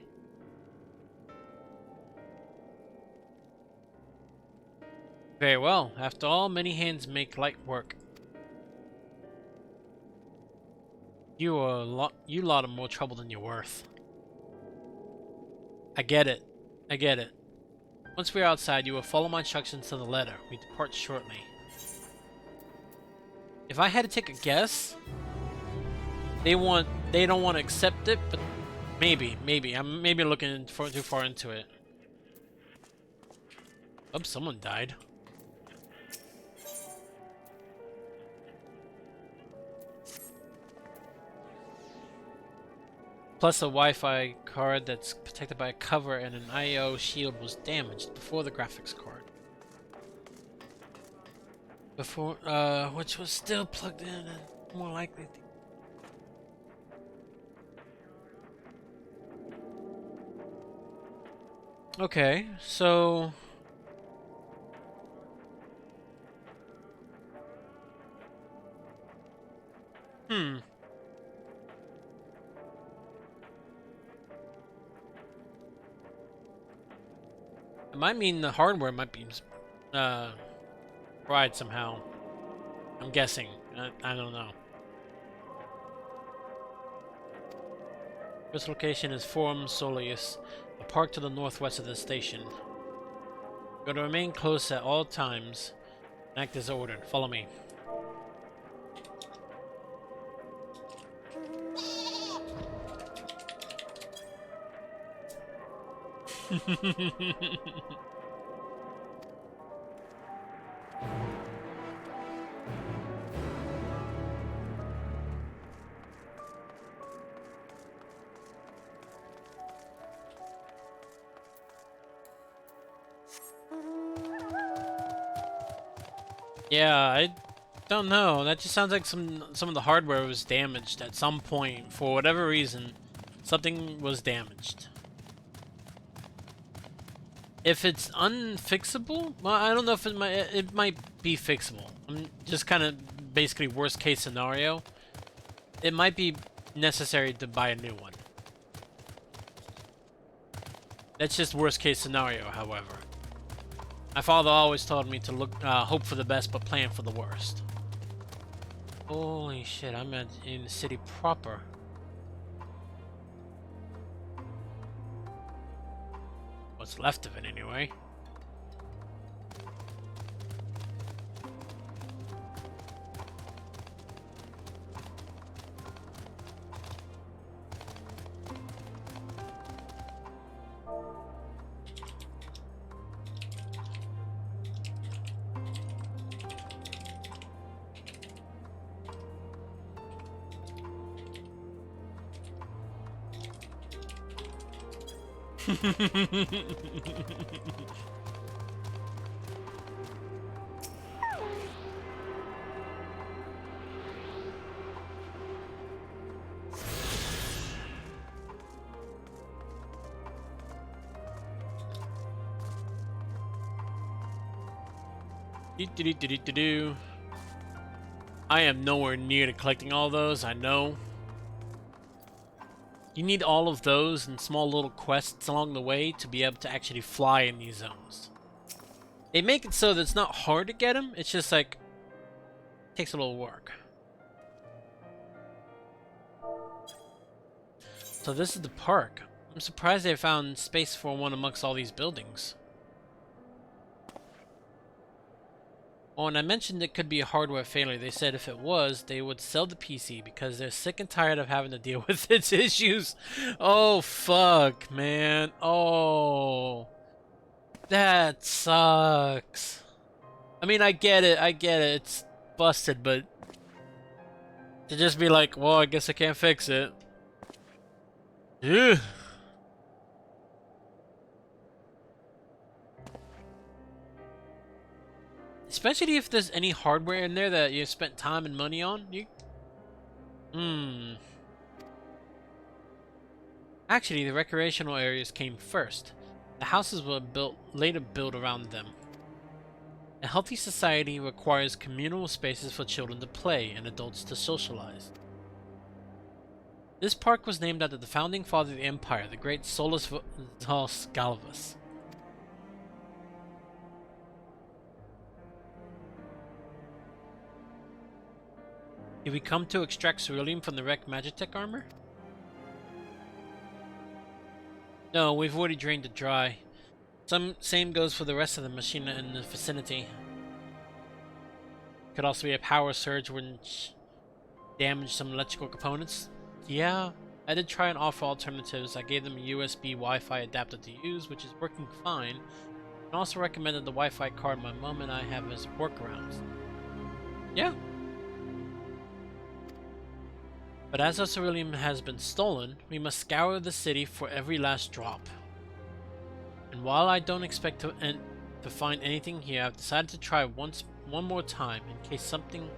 Very well. After all, many hands make light work. You lot are more trouble than you're worth. I get it. I get it. Once we are outside, you will follow my instructions to the letter. We depart shortly. If I had to take a guess, they don't want to accept it, but maybe. I'm maybe looking too far into it. Oh, someone died. Plus, a Wi-Fi card that's protected by a cover and an I/O shield was damaged before the graphics card. Which was still plugged in and more likely. Okay, so it might mean the hardware might be fried somehow. I'm guessing. I don't know. This location is Forum Soleus, a park to the northwest of the station. You're to remain close at all times and act as ordered. Follow me. Yeah, I don't know. That just sounds like some of the hardware was damaged at some point for whatever reason. Something was damaged. If it's unfixable, well, I don't know if it might be fixable. I'm just kind of basically worst case scenario. It might be necessary to buy a new one. That's just worst case scenario, however. My father always told me to hope for the best, but plan for the worst. Holy shit, I'm in the city proper. What's left of it, anyway. I am nowhere near to collecting all those, I know. You need all of those and small little quests along the way to be able to actually fly in these zones. They make it so that it's not hard to get them, it's just like, it takes a little work. So this is the park. I'm surprised they found space for one amongst all these buildings. Oh, and I mentioned it could be a hardware failure. They said if it was, they would sell the PC because they're sick and tired of having to deal with its issues. Oh, fuck, man. Oh, that sucks. I mean, I get it. It's busted, but to just be like, well, I guess I can't fix it. Ugh. Especially if there's any hardware in there that you spent time and money on. Actually, the recreational areas came first. The houses were later built around them. A healthy society requires communal spaces for children to play and adults to socialize. This park was named after the founding father of the empire, the great Solus Galvus. Did we come to extract ceruleum from the wrecked Magitech armor? No, we've already drained it dry. Same goes for the rest of the machine in the vicinity. Could also be a power surge which damaged some electrical components. Yeah, I did try and offer alternatives. I gave them a USB Wi-Fi adapter to use, which is working fine, and also recommended the Wi-Fi card my mom and I have as workarounds. Yeah. But as our ceruleum has been stolen, we must scour the city for every last drop. And while I don't expect to find anything here, I've decided to try one more time in case something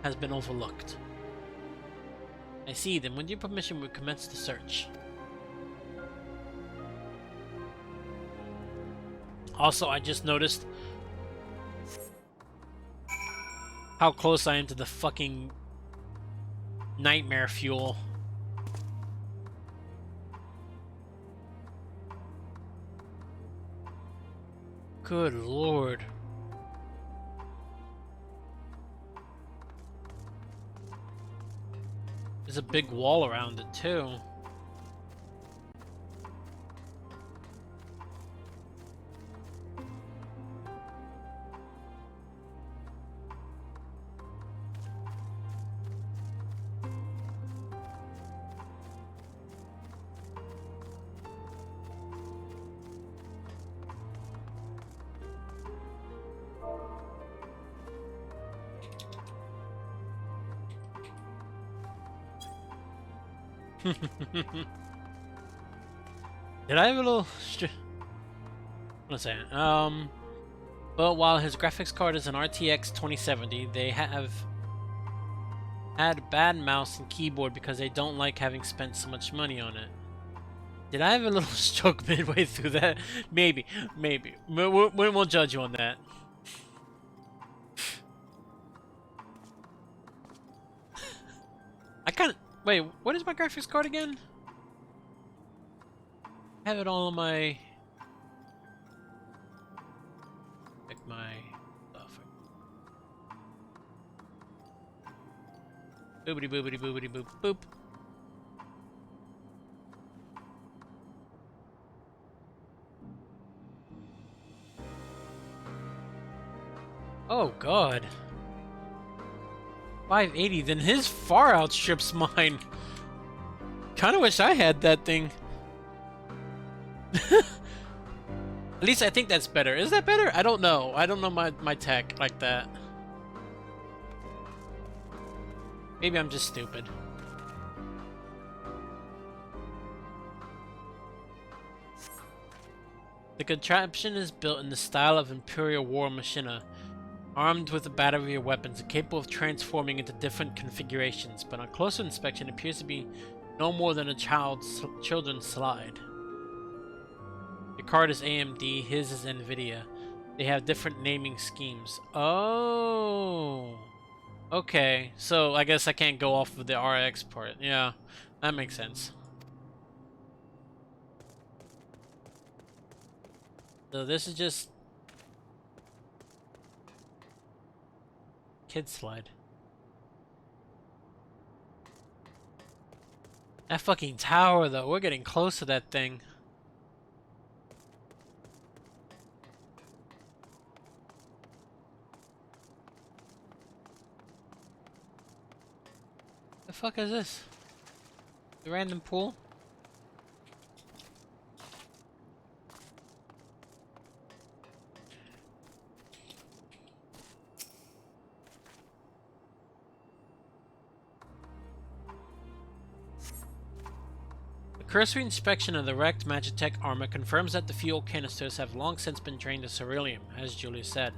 has been overlooked. I see, then with your permission we'll commence the search. Also, I just noticed how close I am to the fucking nightmare fuel. Good lord. There's a big wall around it too. Did I have a little... One second. But while his graphics card is an RTX 2070, they have had bad mouse and keyboard because they don't like having spent so much money on it. Did I have a little stroke midway through that? Maybe. We won't judge you on that. I kind of... Wait, what is my graphics card again? I have it all on my... Like my stuff. Boobity boobity boobity boop boop. Oh god. 580, then his far outstrips mine. Kinda wish I had that thing. At least I think that's better. Is that better? I don't know. I don't know my tech like that. Maybe I'm just stupid. The contraption is built in the style of Imperial War Machina, armed with a battery of weapons and capable of transforming into different configurations, but on closer inspection it appears to be no more than a children's slide. Your card is AMD, his is NVIDIA. They have different naming schemes. Oh, okay. So I guess I can't go off of the RX part. Yeah, that makes sense. So this is just kid slide. That fucking tower though, we're getting close to that thing. fuck is this? The random pool? A cursory inspection of the wrecked Magitech armor confirms that the fuel canisters have long since been drained to ceruleum, as Julia said.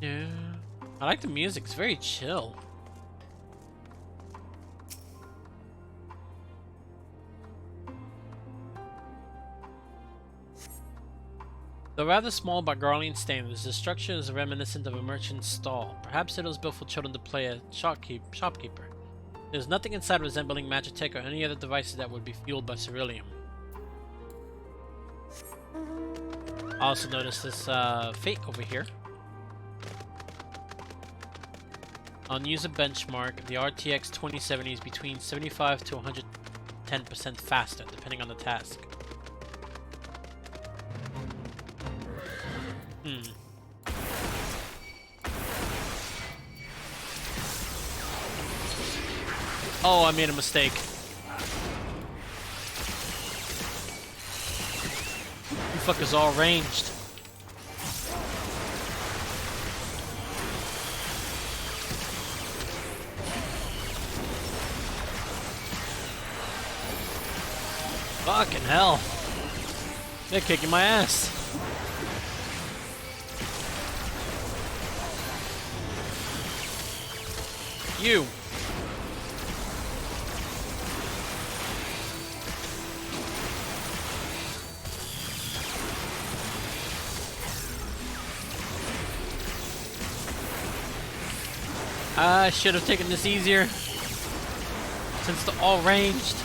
Yeah, I like the music. It's very chill. Though rather small by Garlemald standards, the structure is reminiscent of a merchant's stall. Perhaps it was built for children to play a shopkeeper. There's nothing inside resembling Magitech or any other devices that would be fueled by ceruleum. I also noticed this fake over here. On user benchmark, the RTX 2070 is between 75 to 110% faster, depending on the task. Oh, I made a mistake. You fuckers all ranged. Fucking hell. They're kicking my ass. You. I should have taken this easier, since they're all ranged.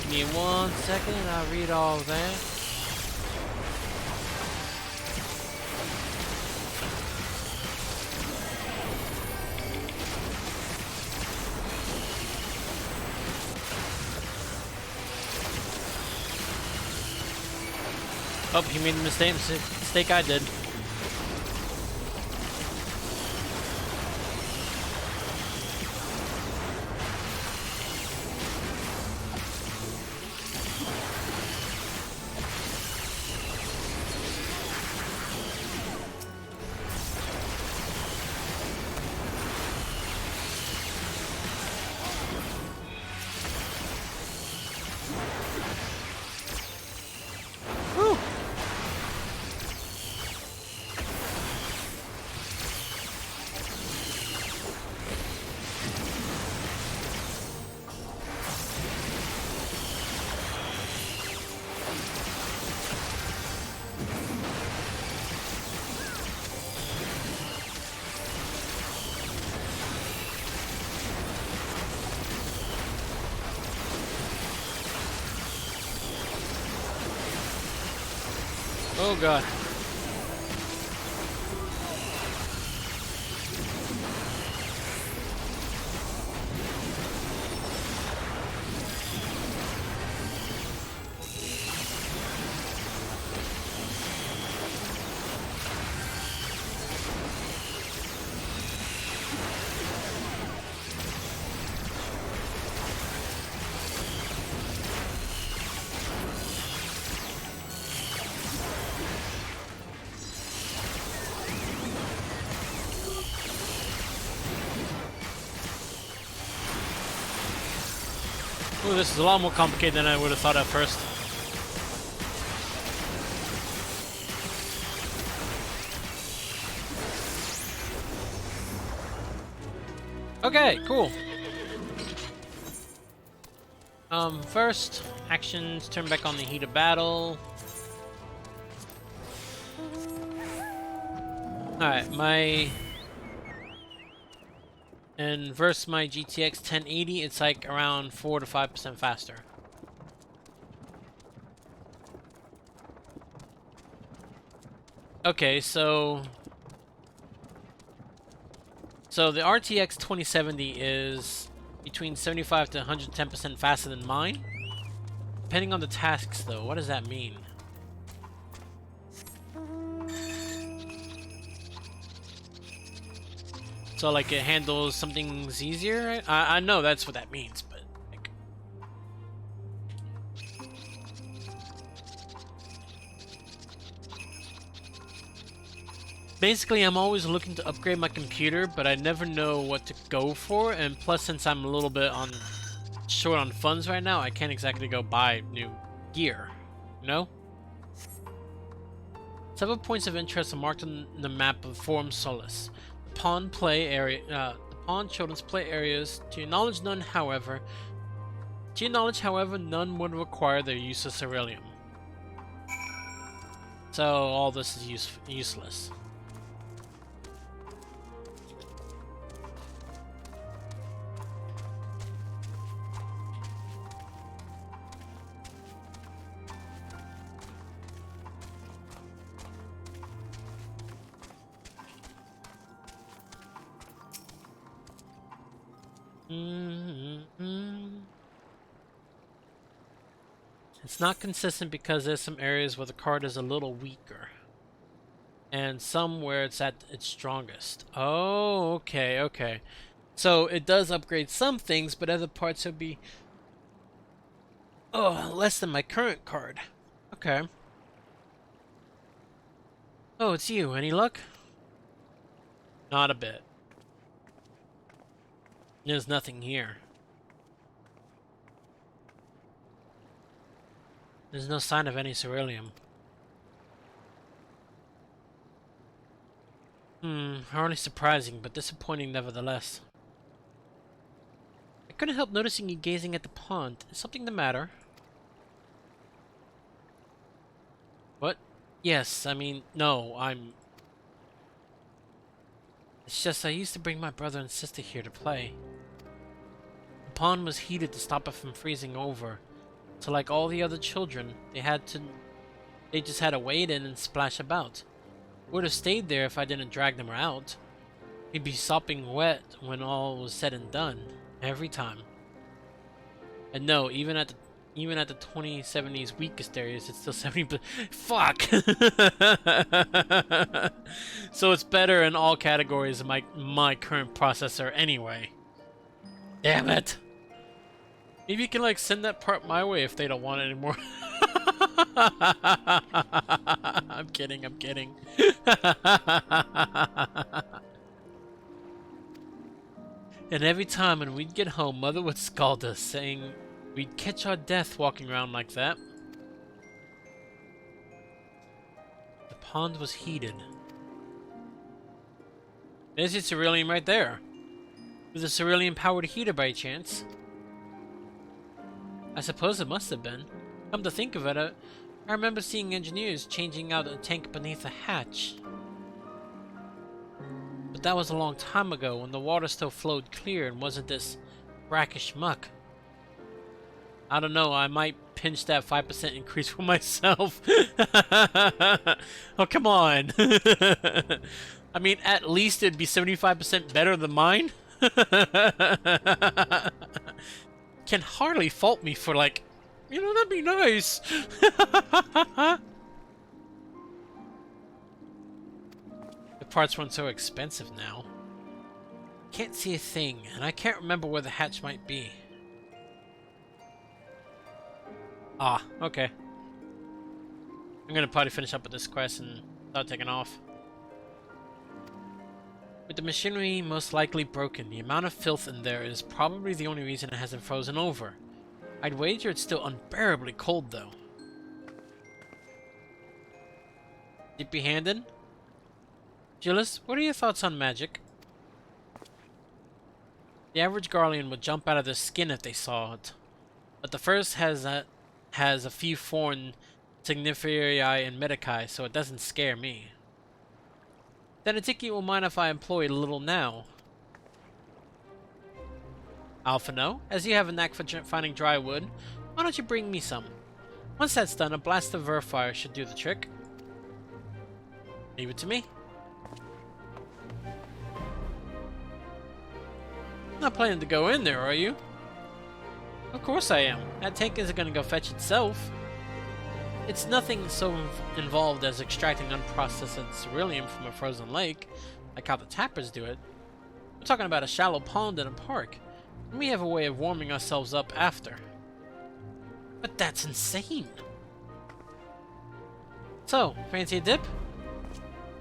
Give me 1 second, I'll read all that. Oh, he made the mistake I did. Oh god. Ooh, this is a lot more complicated than I would have thought at first. Okay, cool. First, actions, turn back on the heat of battle. Alright, and versus my GTX 1080, it's like around 4 to 5% faster. Okay, so the RTX 2070 is between 75 to 110% faster than mine. Depending on the tasks though, what does that mean? So like it handles some things easier, right? I know that's what that means, but like... Basically, I'm always looking to upgrade my computer, but I never know what to go for, and plus since I'm a little bit short on funds right now, I can't exactly go buy new gear, you know? Several points of interest are marked on the map of Forum Solace. The pawn children's play areas. To your knowledge, however, none would require their use of ceruleum. So all this is useless. It's not consistent because there's some areas where the card is a little weaker. And some where it's at its strongest. Oh, okay. So it does upgrade some things, but other parts will be less than my current card. Okay. Oh, it's you. Any luck? Not a bit. There's nothing here. There's no sign of any ceruleum. Hardly surprising, but disappointing nevertheless. I couldn't help noticing you gazing at the pond. Is something the matter? What? Yes, I mean, no, It's just I used to bring my brother and sister here to play. The pond was heated to stop it from freezing over. So like all the other children, they just had to wade in and splash about. Would have stayed there if I didn't drag them out. He'd be sopping wet when all was said and done. Every time. And no, even at the 2070's weakest areas, it's still 70%. Fuck! So it's better in all categories of my current processor anyway. Damn it! Maybe you can like send that part my way if they don't want it anymore. I'm kidding. And every time when we'd get home, Mother would scold us, saying we'd catch our death walking around like that. The pond was heated. There's your ceruleum right there. Was a ceruleum-powered heater by chance? I suppose it must have been. Come to think of it, I remember seeing engineers changing out a tank beneath a hatch. But that was a long time ago, when the water still flowed clear and wasn't this brackish muck. I don't know, I might pinch that 5% increase for myself. Oh, come on. I mean, at least it'd be 75% better than mine. Can hardly fault me for like, that'd be nice. The parts weren't so expensive now. Can't see a thing, and I can't remember where the hatch might be. Ah, okay. I'm gonna probably finish up with this quest and start taking off. With the machinery most likely broken, the amount of filth in there is probably the only reason it hasn't frozen over. I'd wager it's still unbearably cold, though. Deepy-handed? Gillis, what are your thoughts on magic? The average Garlean would jump out of their skin if they saw it. But the first has a few foreign signifieri and medici, so it doesn't scare me. Then I think you will mind if I employ it a little now. Alphino, as you have a knack for finding dry wood, why don't you bring me some? Once that's done, a blast of fire should do the trick. Leave it to me. Not planning to go in there, are you? Of course I am. That tank isn't going to go fetch itself. It's nothing so involved as extracting unprocessed ceruleum from a frozen lake, like how the tappers do it. We're talking about a shallow pond in a park, and we have a way of warming ourselves up after. But that's insane! So, fancy a dip?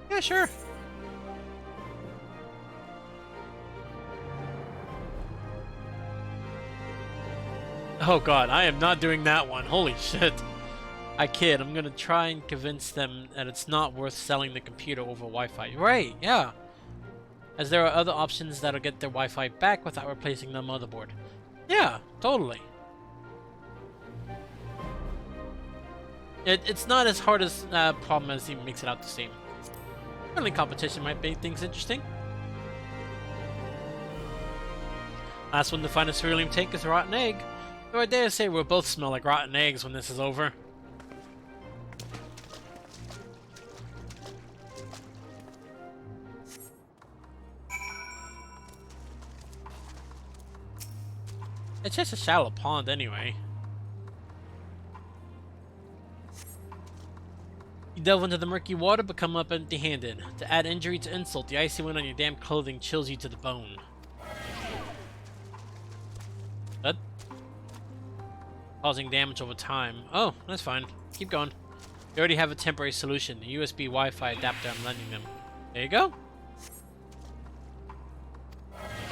Yeah, sure. Oh god, I am not doing that one. Holy shit. I kid. I'm gonna try and convince them that it's not worth selling the computer over Wi-Fi. Right, yeah. As there are other options that'll get their Wi-Fi back without replacing the motherboard. Yeah, totally. It's not as hard as problem as he makes it out to seem. Friendly competition might make things interesting. Last one to find a ceruleum tank is a rotten egg. Though I dare say we'll both smell like rotten eggs when this is over. It's just a shallow pond anyway. You delve into the murky water but come up empty-handed. To add injury to insult, the icy wind on your damp clothing chills you to the bone. What? Causing damage over time. Oh, that's fine. Keep going. You already have a temporary solution, the USB Wi-Fi adapter I'm lending them. There you go.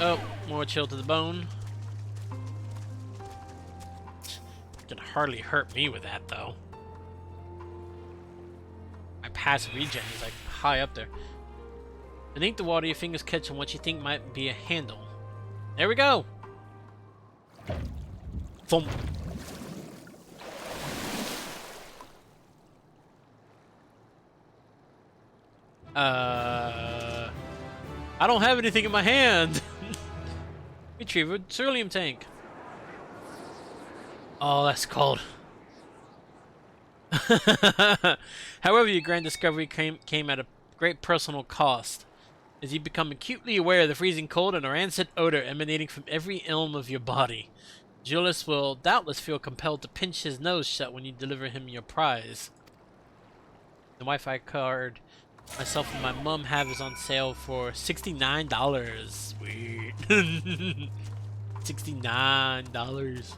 Oh, more chill to the bone. Can hardly hurt me with that, though. My passive regen is like high up there. Beneath the water, your fingers catch on what you think might be a handle. There we go! Thump. I don't have anything in my hand. Retrieve a ceruleum tank. Oh, that's cold. However, your grand discovery came at a great personal cost, as you become acutely aware of the freezing cold and a rancid odor emanating from every elm of your body. Julius will doubtless feel compelled to pinch his nose shut when you deliver him your prize. The Wi-Fi card myself and my mum have is on sale for $69. Sweet. $69.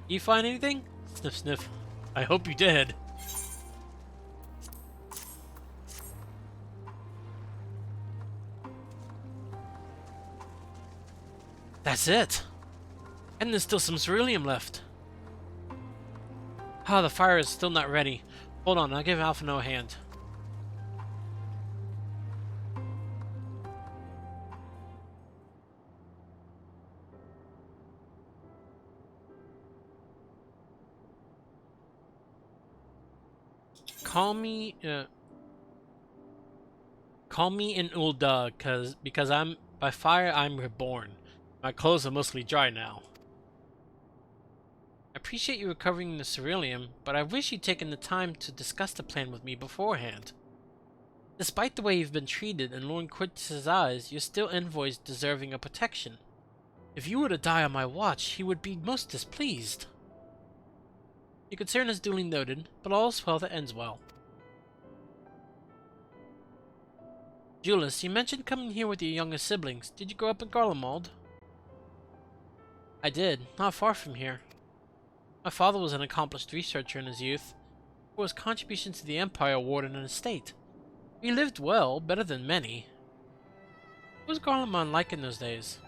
You find anything? Sniff, sniff. I hope you did. That's it. And there's still some ceruleum left. Ah, the fire is still not ready. Hold on, I'll give Alphino a hand. Call me in Ulda, because I'm by fire I'm reborn. My clothes are mostly dry now. I appreciate you recovering the ceruleum, but I wish you'd taken the time to discuss the plan with me beforehand. Despite the way you've been treated in Lord Quintus's eyes, you're still envoys deserving of protection. If you were to die on my watch, he would be most displeased. Your concern is duly noted, but all's well that ends well. Julius, you mentioned coming here with your younger siblings. Did you grow up in Garlemald? I did, not far from here. My father was an accomplished researcher in his youth, for his contribution to the Empire awarded an estate. We lived well, better than many. What was Garlemald like in those days?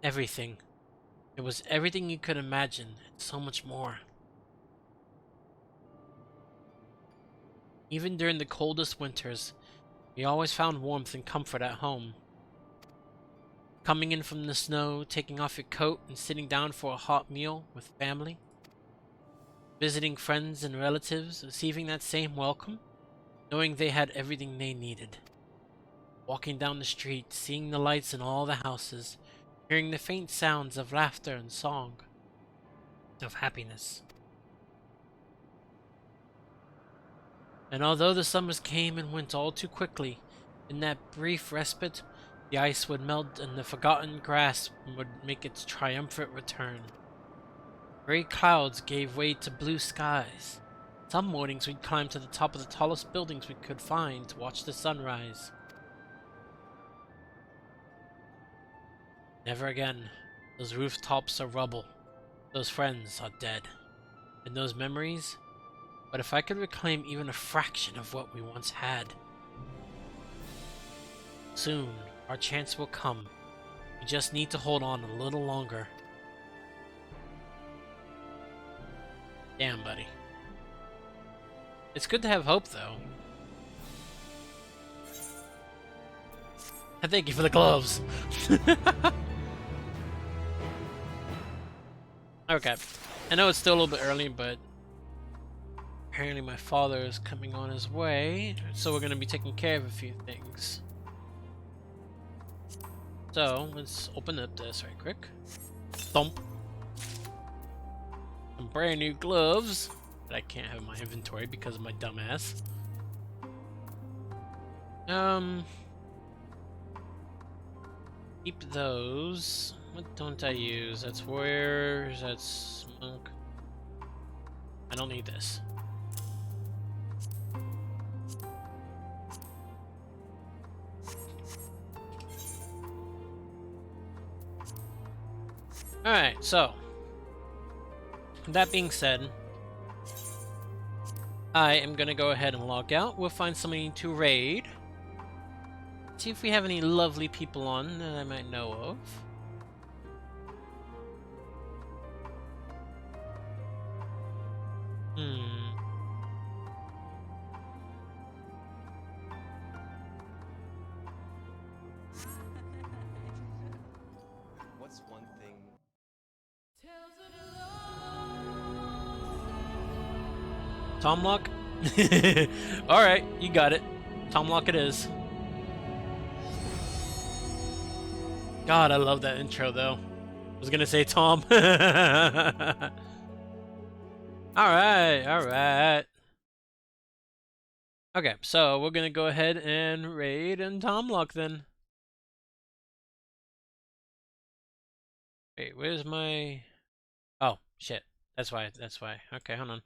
Everything. It was everything you could imagine, and so much more. Even during the coldest winters, We always found warmth and comfort at home. Coming in from the snow, taking off your coat, and sitting down for a hot meal with family. Visiting friends and relatives, receiving that same welcome, knowing they had everything they needed. Walking down the street, seeing the lights in all the houses, hearing the faint sounds of laughter and song, of happiness. And although the summers came and went all too quickly, in that brief respite, the ice would melt and the forgotten grass would make its triumphant return. Gray clouds gave way to blue skies. Some mornings we'd climb to the top of the tallest buildings we could find to watch the sunrise. Never again. Those rooftops are rubble. Those friends are dead. And those memories? But if I could reclaim even a fraction of what we once had. Soon, our chance will come. We just need to hold on a little longer. Damn, buddy. It's good to have hope, though. And thank you for the gloves. Okay. I know it's still a little bit early, but apparently my father is coming on his way, so we're going to be taking care of a few things. So, let's open up this right quick. Thump. Some brand new gloves that I can't have in my inventory because of my dumbass. Keep those. What don't I use? That's wares, that's smoke. I don't need this. Alright, so that being said, I am gonna go ahead and log out. We'll find somebody to raid. See if we have any lovely people on that I might know of. What's one thing? Tomlock? Alright, you got it. Tomlock it is. God, I love that intro though. I was gonna say Tom. Alright, alright. Okay, so we're gonna go ahead and raid and Tomlock then. Wait, where's my... Oh, shit. That's why. Okay, hold on.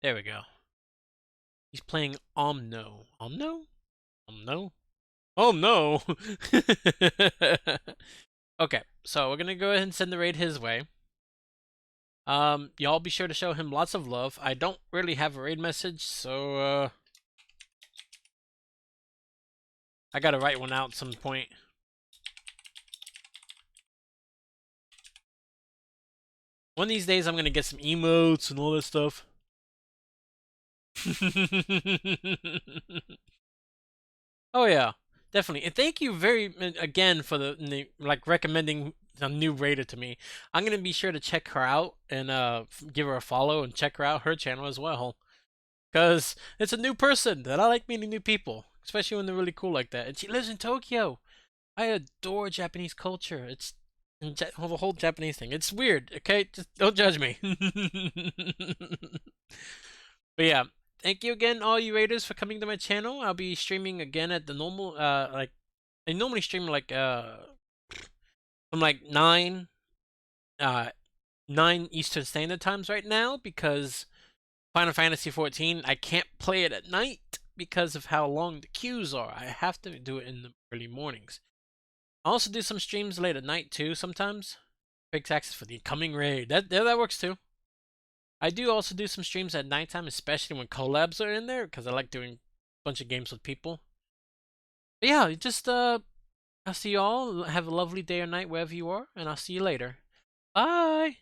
There we go. He's playing Omno. Omno? Omno? Oh no! Okay, so we're gonna go ahead and send the raid his way. Y'all be sure to show him lots of love. I don't really have a raid message, so I gotta write one out at some point. One of these days I'm gonna get some emotes and all that stuff. Oh yeah, definitely. And thank you again for the like recommending a new raider to me. I'm gonna be sure to check her out and give her a follow and check her out her channel as well. Cause it's a new person that I like meeting new people, especially when they're really cool like that. And she lives in Tokyo. I adore Japanese culture. It's the whole Japanese thing. It's weird, okay? Just don't judge me. But yeah, thank you again, all you raiders, for coming to my channel. I'll be streaming again at the normal, like, I normally stream like, from like 9 Eastern Standard Times right now, because Final Fantasy XIV, I can't play it at night because of how long the queues are. I have to do it in the early mornings. I also do some streams late at night too sometimes. Fixed access for the incoming raid. That works too. I do also do some streams at nighttime, especially when collabs are in there, because I like doing a bunch of games with people. But yeah, just I'll see you all. Have a lovely day or night wherever you are, and I'll see you later. Bye!